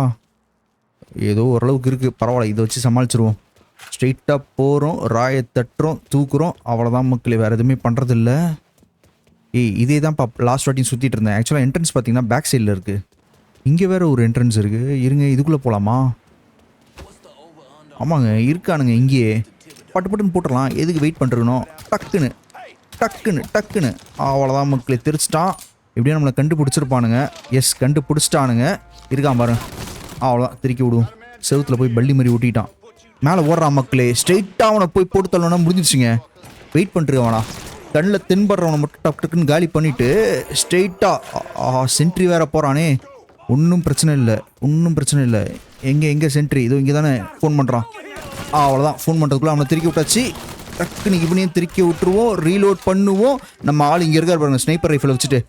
ஏதோ ஓரளவுக்கு இருக்குது. பரவாயில்ல, இதை வச்சு சமாளிச்சிருவோம். ஸ்ட்ரெயிட்டாக போகிறோம், ராயை தட்டுறோம், தூக்குறோம். அவ்வளோதான் மக்களே, வேறு எதுவுமே பண்ணுறதில்ல. இதே தான் லாஸ்ட் வாட்டியும் சுற்றிட்டு இருந்தேன். ஆக்சுவலாக என்ட்ரன்ஸ் பார்த்தீங்கன்னா பேக் சைடில் இருக்குது. இங்கே வேறு ஒரு என்ட்ரன்ஸ் இருக்குது. இருங்க, இதுக்குள்ளே போகலாமா? ஆமாங்க, இருக்கானுங்க இங்கேயே. பட்டுன்னு போட்டுடலாம். எதுக்கு வெயிட் பண்ணுறணும்? டக்குன்னு அவ்வளோதான் மக்களே, தெரிச்சிட்டான். எப்படியும் நம்மளை கண்டுபிடிச்சிருப்பானுங்க. எஸ், கண்டுபிடிச்சிட்டானுங்க. இருக்கான் பாருங்க. அவ்வளோதான், திருக்கி விடுவோம். செவுத்தில் போய் பள்ளி மாதிரி ஊட்டிட்டான். மேலே ஓடுறான் மக்களே. ஸ்ட்ரெயிட்டாக அவனை போய் போட்டு தள்ளனா முடிஞ்சிருச்சுங்க. வெயிட் பண்ணிருக்கவனா கண்ணில் தென்படுறவனை மட்டும் டக்கு டக்குன்னு காலி பண்ணிவிட்டு ஸ்ட்ரெயிட்டாக சென்ட்ரி வேற போகிறானே. ஒன்றும் பிரச்சனை இல்லை. எங்கே சென்ட்ரி? இதோ இங்கே தானே ஃபோன் பண்ணுறான். அவ்வளோதான், ஃபோன் பண்ணுறதுக்குள்ளே அவனை திருக்கி விட்டாச்சு. டக்குன்னு இவனையும் திருக்கி விட்டுருவோம், ரீலோட் பண்ணுவோம். நம்ம ஆள் இங்கே இருக்கார் பாருங்க, ஸ்னைப்பர் ரைஃபிளை வச்சுட்டு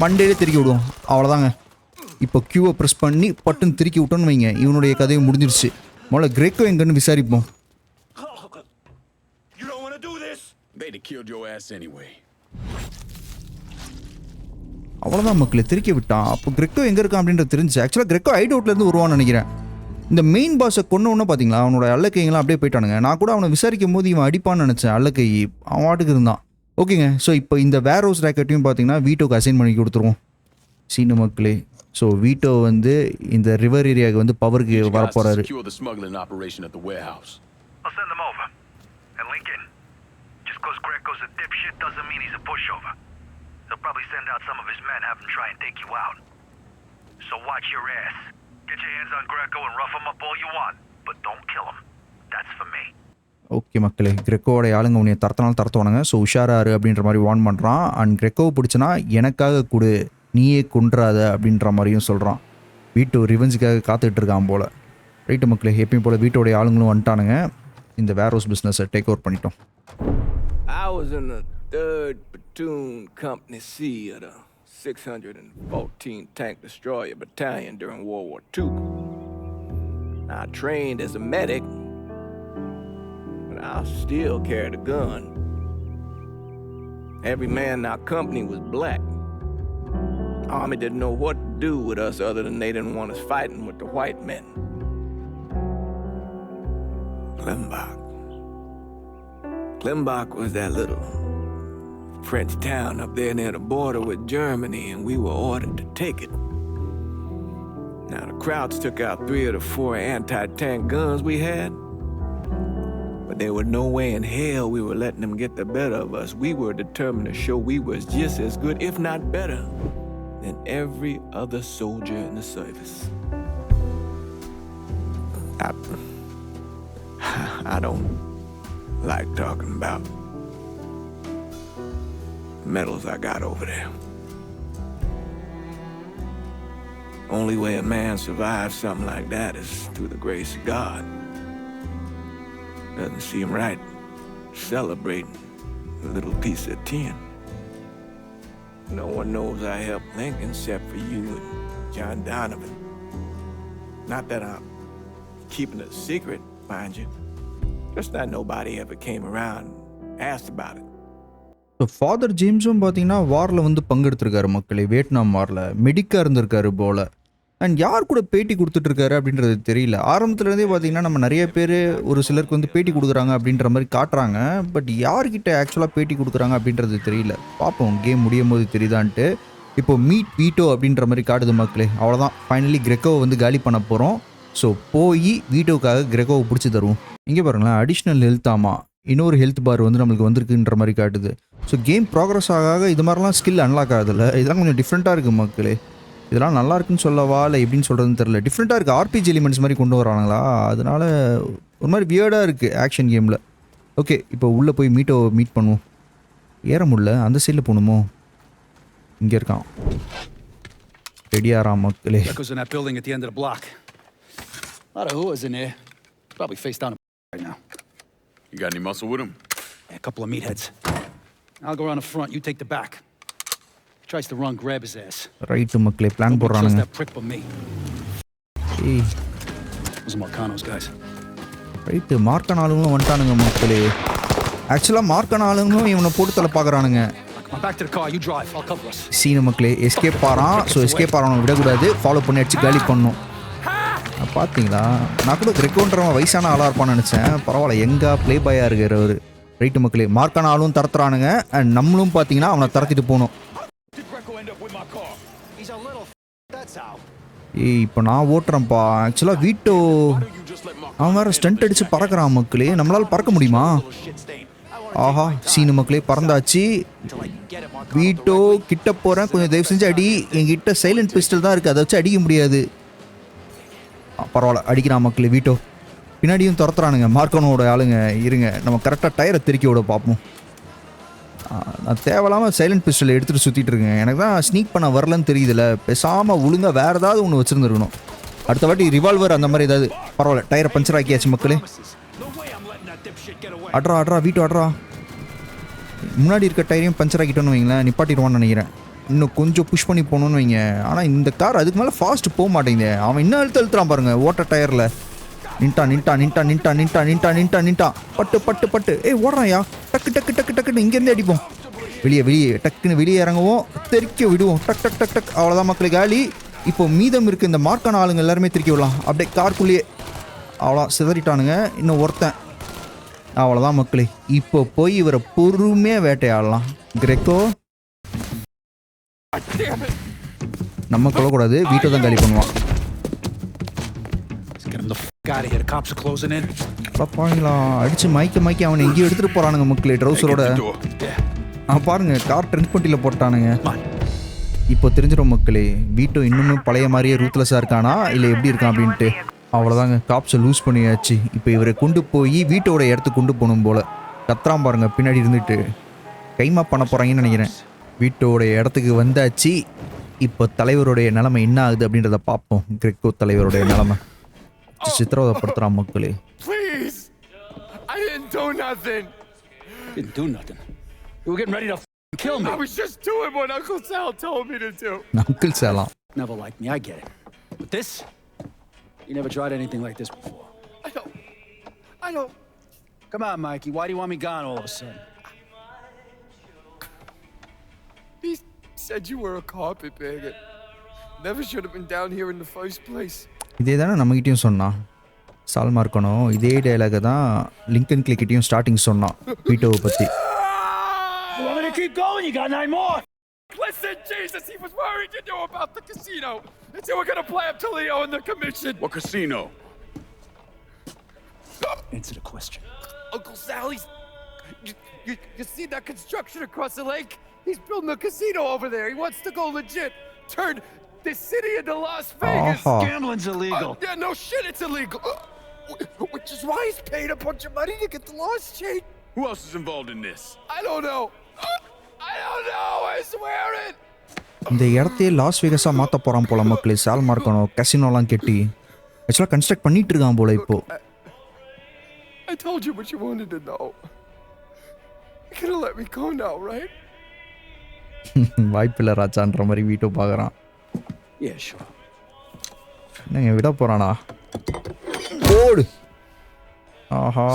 மண்டையிலே திருக்கி விடுவோம். அவ்வளோதாங்க. இப்போ கியூவை ப்ரெஸ் பண்ணி பட்டுன்னு திருக்கி விட்டோன்னு வைங்க, இவனுடைய கதையும் முடிஞ்சிருச்சு. முதல்ல கிரேக்கோ எங்கன்னு விசாரிப்போம். அவ்வளோதான் மக்களே, திருக்கி விட்டான். அப்போ கிரெக்கோ எங்கே இருக்கான் அப்படின்றது தெரிஞ்சு. ஆக்சுவலாக கிரெக்கோ ஹைட் அவுட்லேருந்து வருவான்னு நினைக்கிறேன். இந்த மெயின் பாஸை கொன்னோன்னு பார்த்தீங்களா, அவனோட அல்லக்கைங்களாம் அப்படியே போயிட்டானுங்க. நான் கூட அவனை விசாரிக்கும் போது இவன் அடிப்பான்னு நினச்சேன். அல்லக்கை அவன் வாட்டுக்கு இருந்தான். ஓகேங்க, ஸோ இப்போ இந்த வேர் ஹவுஸ் ரேக்கெட்டையும் பார்த்தீங்கன்னா வீட்டோக்கு அசைன் பண்ணி கொடுத்துருவோம். சீனு மக்களே, ஸோ வீட்டோ வந்து இந்த ரிவர் ஏரியாவுக்கு வந்து பவருக்கு வரப்போகிறாரு. He'll probably send out some of his men, have them try and take you out. So watch your ass. Get your hands on Greco and rough him up all you want, but don't kill him. That's for me. Okay மக்களே, கிரெக்கோட ஆளுங்க உன்னை தரத்தினாலும் தரத்துவானுங்க. ஸோ உஷாராரு அப்படின்ற மாதிரி வார்ன் பண்ணுறான். அண்ட் கிரெக்கோவை பிடிச்சனா எனக்காக கொடு, நீயே கொன்றாத அப்படின்ற மாதிரியும் சொல்கிறான். வீட்டோ ரிவெஞ்சுக்காக காத்துட்டு இருக்கான் போல். ரைட்டு மக்களே, எப்பயும் போல் வீட்டோடைய ஆளுங்களும் வந்துட்டானுங்க. இந்த வேர் ஹவுஸ் பிஸ்னஸை டேக் ஓவர் பண்ணிட்டோம். I was in the 3rd Platoon Company C of the 614 Tank Destroyer Battalion during World War II. I trained as a medic, but I still carried a gun. Every man in our company was black. Army didn't know what to do with us other than they didn't want us fighting with the white men. Klimbach was that little French town up there near the border with Germany, and we were ordered to take it. Now, the Krauts took out 3 of the 4 anti-tank guns we had, but there was no way in hell we were letting them get the better of us. We were determined to show we was just as good, if not better, than every other soldier in the service. I don't like talking about medals I got over there. Only way a man survives something like that is through the grace of God. Doesn't seem right celebrating a little piece of tin. No one knows I helped Lincoln except for you and John Donovan. Not that I'm keeping it a secret, mind you. Just that nobody ever came around and asked about it. So father ஜேம்ஸும் பார்த்தீங்கன்னா வாரில் வந்து பங்கெடுத்திருக்காரு மக்களே. வியட்நாம் வாரில் மெடிக்காக இருந்திருக்காரு போல். அண்ட் யார் கூட பேட்டி கொடுத்துட்ருக்காரு அப்படின்றது தெரியல. ஆரம்பத்துலேருந்தே பார்த்தீங்கன்னா நம்ம நிறைய பேர் ஒரு சிலருக்கு வந்து பேட்டி கொடுக்குறாங்க அப்படின்ற மாதிரி காட்டுறாங்க. பட் யார்கிட்ட ஆக்சுவலாக பேட்டி கொடுக்குறாங்க அப்படின்றது தெரியல. பார்ப்போம் கேம் முடியும் போது தெரியுதான்ட்டு. இப்போ மீட் வீட்டோ அப்படின்ற மாதிரி காட்டுது மக்களே. அவ்வளோதான், ஃபைனலி கிரெக்கோவை வந்து காலி பண்ண போகிறோம். ஸோ போய் வீட்டோவுக்காக கிரெக்கோவை பிடிச்சி தருவோம். இங்கே பாருங்களேன், அடிஷ்னல் ஹெல்த். ஆமாம், இன்னொரு ஹெல்த் பார் வந்து நம்மளுக்கு வந்திருக்குன்ற மாதிரி காட்டுது. ஸோ கேம் ப்ராக்ரஸ் ஆக இது மாதிரிலாம் ஸ்கில் அன்லாக் ஆகுதில்ல. இதெல்லாம் கொஞ்சம் டிஃப்ரெண்ட்டாக இருக்குது மக்களே. இதெல்லாம் நல்லா இருக்குன்னு சொல்லவா இல்லை எப்படின்னு சொல்கிறதுன்னு தெரில. டிஃப்ரெண்ட்டாக இருக்குது. ஆர்பிஜி எலிமெண்ட்ஸ் மாதிரி கொண்டு வரானுங்களா, அதனால ஒரு மாதிரி வியர்டாக இருக்குது ஆக்ஷன் கேமில். ஓகே, இப்போ உள்ளே போய் மீட் பண்ணுவோம். ஏற முடியல, அந்த சைடில் போகணுமோ? இங்கே இருக்கான். ரெடியாரா மக்களே. A lot of whoas in there. Probably face down right now. You got any muscle with him? Yeah, a couple of meatheads. I'll go around the front, you take the back. Tries to run, grab his ass. Right மக்களே, பிளான் போடுறானுங்க. That prick but me. ஏய், those are Marcano's guys. Right, மார்க்கான ஆளுங்களும் வந்துட்டானுங்க மக்களே. ஆக்சுவலாக மார்க்கான ஆளுங்களும் இவனை போட்டு தலை பார்க்குறானுங்க. Back to the car, you drive. I'll cover us. Seenu மக்களே, எஸ்கேப் ஆகிறான். ஸோ எஸ்கேப் ஆகிறவனை விடக்கூடாது, ஃபாலோ பண்ணி அடிச்சு காலி பண்ணணும். பார்த்தீங்களா, நான் கூட கிரெக்கோன்றவன் வயசான ஆளாக இருப்பான்னு நினச்சேன். பரவாயில்ல, எங்கே ப்ளே பாயாக இருக்கிற அவர். ரைட்டு மக்களே, மார்க்கான ஆளும் தரத்துறானுங்க. அண்ட் நம்மளும் பார்த்தீங்கன்னா அவனை தரத்திட்டு போகணும். ஏய், இப்போ நான் ஓட்டுறேன்ப்பா. ஆக்சுவலாக வீட்டோ அவன் வேறு ஸ்டண்ட் அடித்து பறக்கிறான் மக்களே. நம்மளால் பறக்க முடியுமா? ஆஹா, சீனு மக்களே பறந்தாச்சு. வீட்டோ கிட்ட போகிறேன், கொஞ்சம் தயவு செஞ்சு அடி. என்கிட்ட சைலண்ட் பிஸ்டல் தான் இருக்குது, அதை வச்சு அடிக்க முடியாது. பரவாயில்ல, அடிக்கிறான் மக்களே வீட்டோ. பின்னாடியும் துரத்துறானுங்க மார்க்கனோட ஆளுங்க. இருங்க நம்ம கரெக்டாக டயரை திருக்கி விட பார்ப்போம். நான் தேவையில்லாமல் சைலண்ட் பிஸ்டல் எடுத்துகிட்டு சுற்றிட்டு இருக்கேன். எனக்கு தான் ஸ்னீக் பண்ண வரலன்னு தெரியுதுல்ல. பேசாமல் ஒழுங்காக வேறு ஏதாவது ஒன்று வச்சுருந்துருக்கணும். அடுத்த வாட்டி ரிவால்வர் அந்த மாதிரி ஏதாவது. பரவாயில்ல, டயரை பஞ்சர் ஆக்கியாச்சு மக்களே. அட்ரா வீட்டு அட்ரா. முன்னாடி இருக்க டயரையும் பஞ்சர் ஆக்கிட்டோன்னு வைங்களேன், நிப்பாட்டிடுவான்னு நினைக்கிறேன். இன்னும் கொஞ்சம் புஷ் பண்ணி போகணுன்னு வைங்க. ஆனால் இந்த கார் அதுக்கு மேலே ஃபாஸ்ட் போக மாட்டேங்குது. அவன் இன்னும் அழுத்துறான் பாருங்க ஓட்ட டயரில். நின்ட்டான். பட்டு ஏய் ஓடுறான்யா. டக்குன்னு இங்கேருந்தே அடிப்போம். வெளியே டக்குன்னு வெளியே இறங்குவோம், தெறிக்க விடுவோம். டக். அவ்வளோதான் மக்களே, காலி. இப்போ மீதம் இருக்குது இந்த மார்க்கான ஆளுங்க எல்லாருமே திருக்கி விடலாம் அப்படியே கார்க்குள்ளேயே. அவ்வளோ சிதறிட்டானுங்க. இன்னும் ஒருத்தன். அவ்வளோதான் மக்களே, இப்போ போய் இவரை பொறுமையாக வேட்டையாடலாம். கிரெக்கோ நம்ம கொள்ளக்கூடாது, வீட்டை தான் காலி பண்ணுவான். அடிச்சு மைக்க அவனை எங்கேயும் எடுத்துட்டு போறானுங்க மக்களே ட்ரௌசரோட. பாருங்க கார் ட்ரெண்ட் பட்டியில் போட்டானுங்க. இப்போ தெரிஞ்சிடும் மக்களே, வீட்டோ இன்னுமே பழைய மாதிரியே ரூத்லெஸ்ஸாக இருக்கானா இல்லை எப்படி இருக்கான் அப்படின்ட்டு. அவ்வளோதாங்க, காப்ஸை லூஸ் பண்ணியாச்சு. இப்போ இவரை கொண்டு போய் வீட்டோட இடத்துக்கு கொண்டு போகணும் போல. கத்துறான் பாருங்க பின்னாடி இருந்துட்டு. கைமா பண்ண போகிறாங்கன்னு நினைக்கிறேன். வீட்டோட இடத்துக்கு வந்தாச்சு. இப்போ தலைவருடைய நிலைமை என்ன ஆகுது அப்படின்றத பார்ப்போம். கிரெக்கோ தலைவருடைய நிலைமை சித்திரவதைப்படுத்துறான் மக்களே. Please! I didn't do nothing! Didn't do nothing. You were getting ready to kill me. I was just doing what Uncle Sal told me to do. Uncle Sal. Never liked me, I get it. But this? You never tried anything like this before. I don't... Come on, Mikey, why do you want me gone all of a sudden? He said you were a carpetbagger. Never should have been down here in the first place. இதே தானே நம்மகிட்டையும் சொன்னான் சால் மார்க்கனோ. இதே டயலாக தான் லிங்கன் கிளிக்கிட்டையும் ஸ்டார்டிங் சொன்னான் வீட்டோவை பற்றி. You want me to keep going? You got 9 more. Listen, Jesus, he was worried you knew about the casino. And so we're gonna play up to Leo in the commission. What casino? Answer the question. Uncle Sal, you see that construction across the lake? He's building a casino over there. He wants to go legit. Turn this city into Las Vegas. Gambling's illegal. Yeah, no shit, it's illegal. Which is why he's paid a bunch of money to get the laws changed. Who else is involved in this? I don't know. I swear it. இந்த இடத்தையே லாஸ் வேகஸாக மாற்ற போகிறான் போல மக்களே சால் மார்க்கனோ. கசினோலாம் கெட்டி ஆக்சுவலாக கன்ஸ்ட்ரக்ட் பண்ணிட்டு இருக்கான் போல இப்போ. I told you what you wanted to know. You're gonna let me go now, right? வாய்ப்பில்லை ராஜான்ற மாதிரி வீட்டோ பார்க்குறான். Yeah, sure. என்னங்க விட போகிறானா? ஓடு. ஆஹா.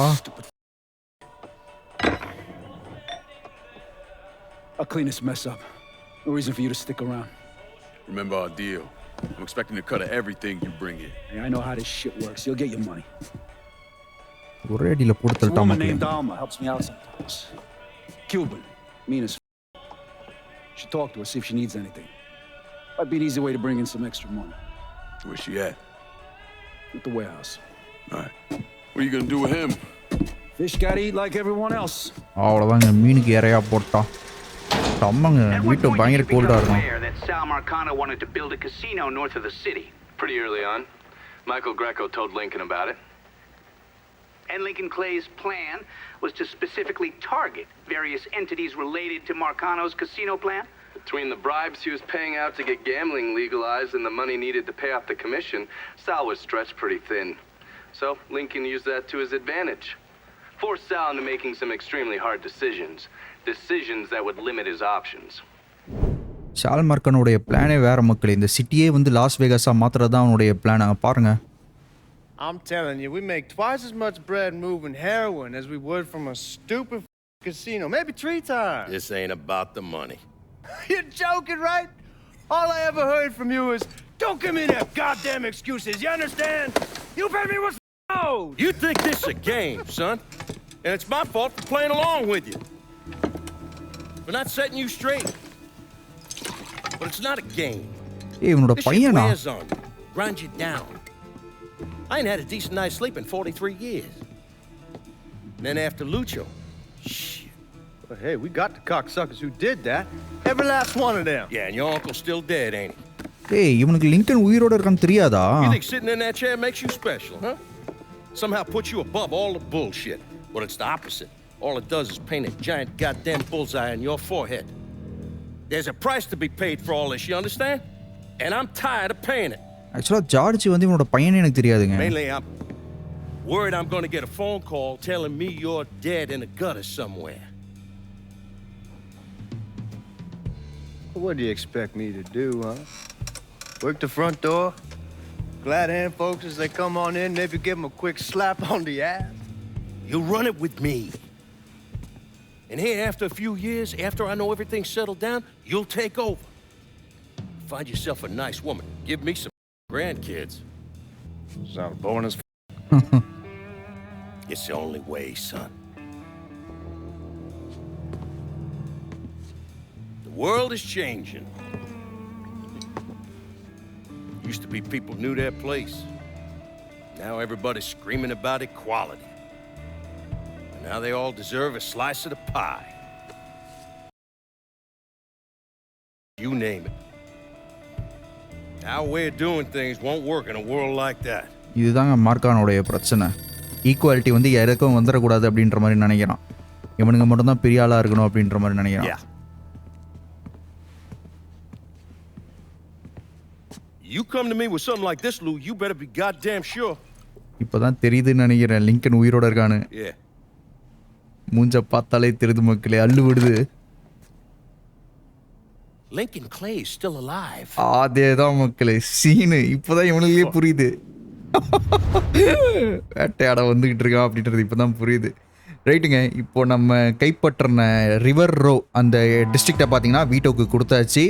I'll clean this mess up. No reason for you to stick around. Remember our deal. I'm expecting a cut of everything you bring in. Hey, I know how this shit works. You'll get your money. ஒரே அடியில் போட்டு There's a தள்ளிட்டான் woman மக்களே. named Alma helps me out sometimes. Cuban. Mean as should talk to her, see if she needs anything. Might be an easy way to bring in some extra money. Where's she at? At the warehouse. All right. What are you gonna do with him? Fish gotta eat like everyone else. அவ்வளோதாங்க, மீனுக்கு இறையா போட்டான். ஆமாங்க, வீட்டோ பயங்கர கோல்டாக இருக்கும். That Sal Marcano wanted to build a casino north of the city. Pretty early on. Michael Greco told Lincoln about it. And Lincoln Clay's plan was to specifically target various entities related to Marcano's casino plan. Between the bribes he was paying out to get gambling legalized and the money needed to pay off the commission, Sal was stretched pretty thin. So Lincoln used that to his advantage. Forced Sal into making some extremely hard decisions that would limit his options. சால் மார்க்கனுடைய பிளானே வேற மக்களே. இந்த சிட்டியே வந்து லாஸ் வேகாஸாக மாற்றுறது தான் அவனுடைய பிளான். பாருங்க. I'm telling you, we make twice as much bread moving heroin as we would from a stupid casino. Maybe 3 times. This ain't about the money. You're joking, right? All I ever heard from you is, don't give me that goddamn excuses, you understand? You pay me what's owed! You think this is a game, son? And it's my fault for playing along with you. We're not setting you straight. But it's not a game. ஏய் இவனோட பையனா? This shit wears on you, grinds you down. I ain't had a decent night's sleep in 43 years. And then after Lucho, shit. But hey, we got the cocksuckers who did that. Every last one of them. Yeah, and your uncle's still dead, ain't he? ஏய் இவனுக்கு லிங்கன் உயிரோட இருக்கான்னு தெரியாதா? You think sitting in that chair makes you special, huh? Somehow puts you above all the bullshit. But it's the opposite. All it does is paint a giant goddamn bullseye on your forehead. There's a price to be paid for all this, you understand? And I'm tired of paying it. ஆக்சுவலாக ஜார்ஜ் வந்து இவனோட பையனே எனக்கு தெரியாதுங்க. Mainly, I'm worried I'm gonna get a phone call telling me you're dead in a gutter somewhere. What do you expect me to do, huh? Work the front door? Glad hand folks as they come on in, maybe give them a quick slap on the ass? You run it with me. And here, after a few years, after I know everything's settled down, you'll take over. Find yourself a nice woman. Give me some grandkids. Sound boring as It's the only way, son. The world is changing. Used to be people knew their place. Now everybody's screaming about equality. And now they all deserve a slice of the pie. You name it. Our way of doing things won't work in a world like that. இதுதாங்க மார்க்கானோடைய பிரச்சனை. ஈக்குவாலிட்டி வந்து யாருக்கும் வந்துடக்கூடாது அப்படின்ற மாதிரி நினைக்கிறான். இவனுங்க மட்டும்தான் பெரிய ஆளாக இருக்கணும் அப்படின்ற மாதிரி நினைக்கிறான். You come to me with something like this, Lou, you better be goddamn sure. இப்போதான் தெரியுதுன்னு நினைக்கிறேன் லிங்கன் உயிரோட இருக்கானு. மூஞ்ச பார்த்தாலே தெரியுது மக்களே, அள்ளு விடுது. Lincoln Clay is still alive. அதேதான் மக்களே சீனு. இப்போதான் இவனுக்கே புரியுது. வேட்டையாட வந்துகிட்டு இருக்கான் அப்படின்றது இப்போதான் புரியுது. ரைட்டுங்க, இப்போ நம்ம கைப்பற்றின ரிவர் ரோ அந்த டிஸ்ட்ரிக்டை பார்த்தீங்கன்னா வீட்டோக்கு கொடுத்தாச்சு.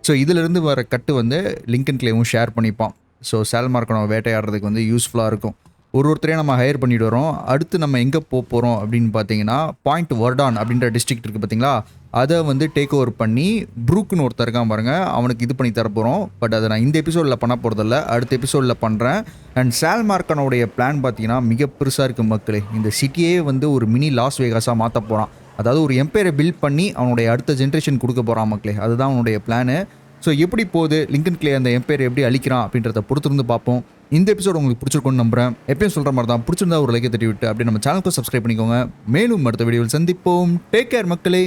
ஸோ இதிலிருந்து வர கட்டு வந்து லிங்கன் கிளேவும் ஷேர் பண்ணிப்பான். ஸோ சால் மார்க்கனோ வேட்டையாடுறதுக்கு வந்து யூஸ்ஃபுல்லாக இருக்கும். ஒருத்தரையும் நம்ம ஹையர் பண்ணிட்டு வரோம். அடுத்து நம்ம எங்கே போகிறோம் அப்படின்னு பார்த்தீங்கன்னா பாயிண்ட் வர்டான் அப்படின்ற டிஸ்ட்ரிக்ட் இருக்குது பார்த்தீங்களா, அதை வந்து டேக் ஓவர் பண்ணி ப்ரூக்குன்னு ஒருத்தர் இருக்கான் பாருங்கள், அவனுக்கு இது பண்ணி தரப்போகிறோம். பட் அதை நான் இந்த எபிசோடில் பண்ண போகிறதில்ல, அடுத்த எபிசோடில் பண்ணுறேன். அண்ட் சால் மார்க்கனோடைய பிளான் பார்த்தீங்கன்னா மிக பெருசாக இருக்குது மக்களே. இந்த சிட்டியே வந்து ஒரு மினி லாஸ் வேகாஸாக மாற்ற போகிறான். அதாவது ஒரு எம்பையரை பில்ட் பண்ணி அவனுடைய அடுத்த ஜென்ரேஷன் கொடுக்க போகிறான் மக்களே. அதுதான் அவனுடைய பிளானு. ஸோ எப்படி போகுது லிங்கன் கிளே அந்த எம்பையர் எப்படி அழிக்கிறான் அப்படின்றத பொறுத்திருந்து பார்ப்போம். இந்த எபிசோட் உங்களுக்கு பிடிச்சிருக்கும்னு நம்புறேன். எப்பயும் சொல்கிற மாதிரி தான், பிடிச்சிருந்தா ஒரு லைக்கை தட்டி விட்டு அப்படியே நம்ம சேனலுக்கு சப்ஸ்கிரைப் பண்ணிக்கோங்க. மேலும் அடுத்த வீடியோவில் சந்திப்போம். டேக் கேர் மக்களே.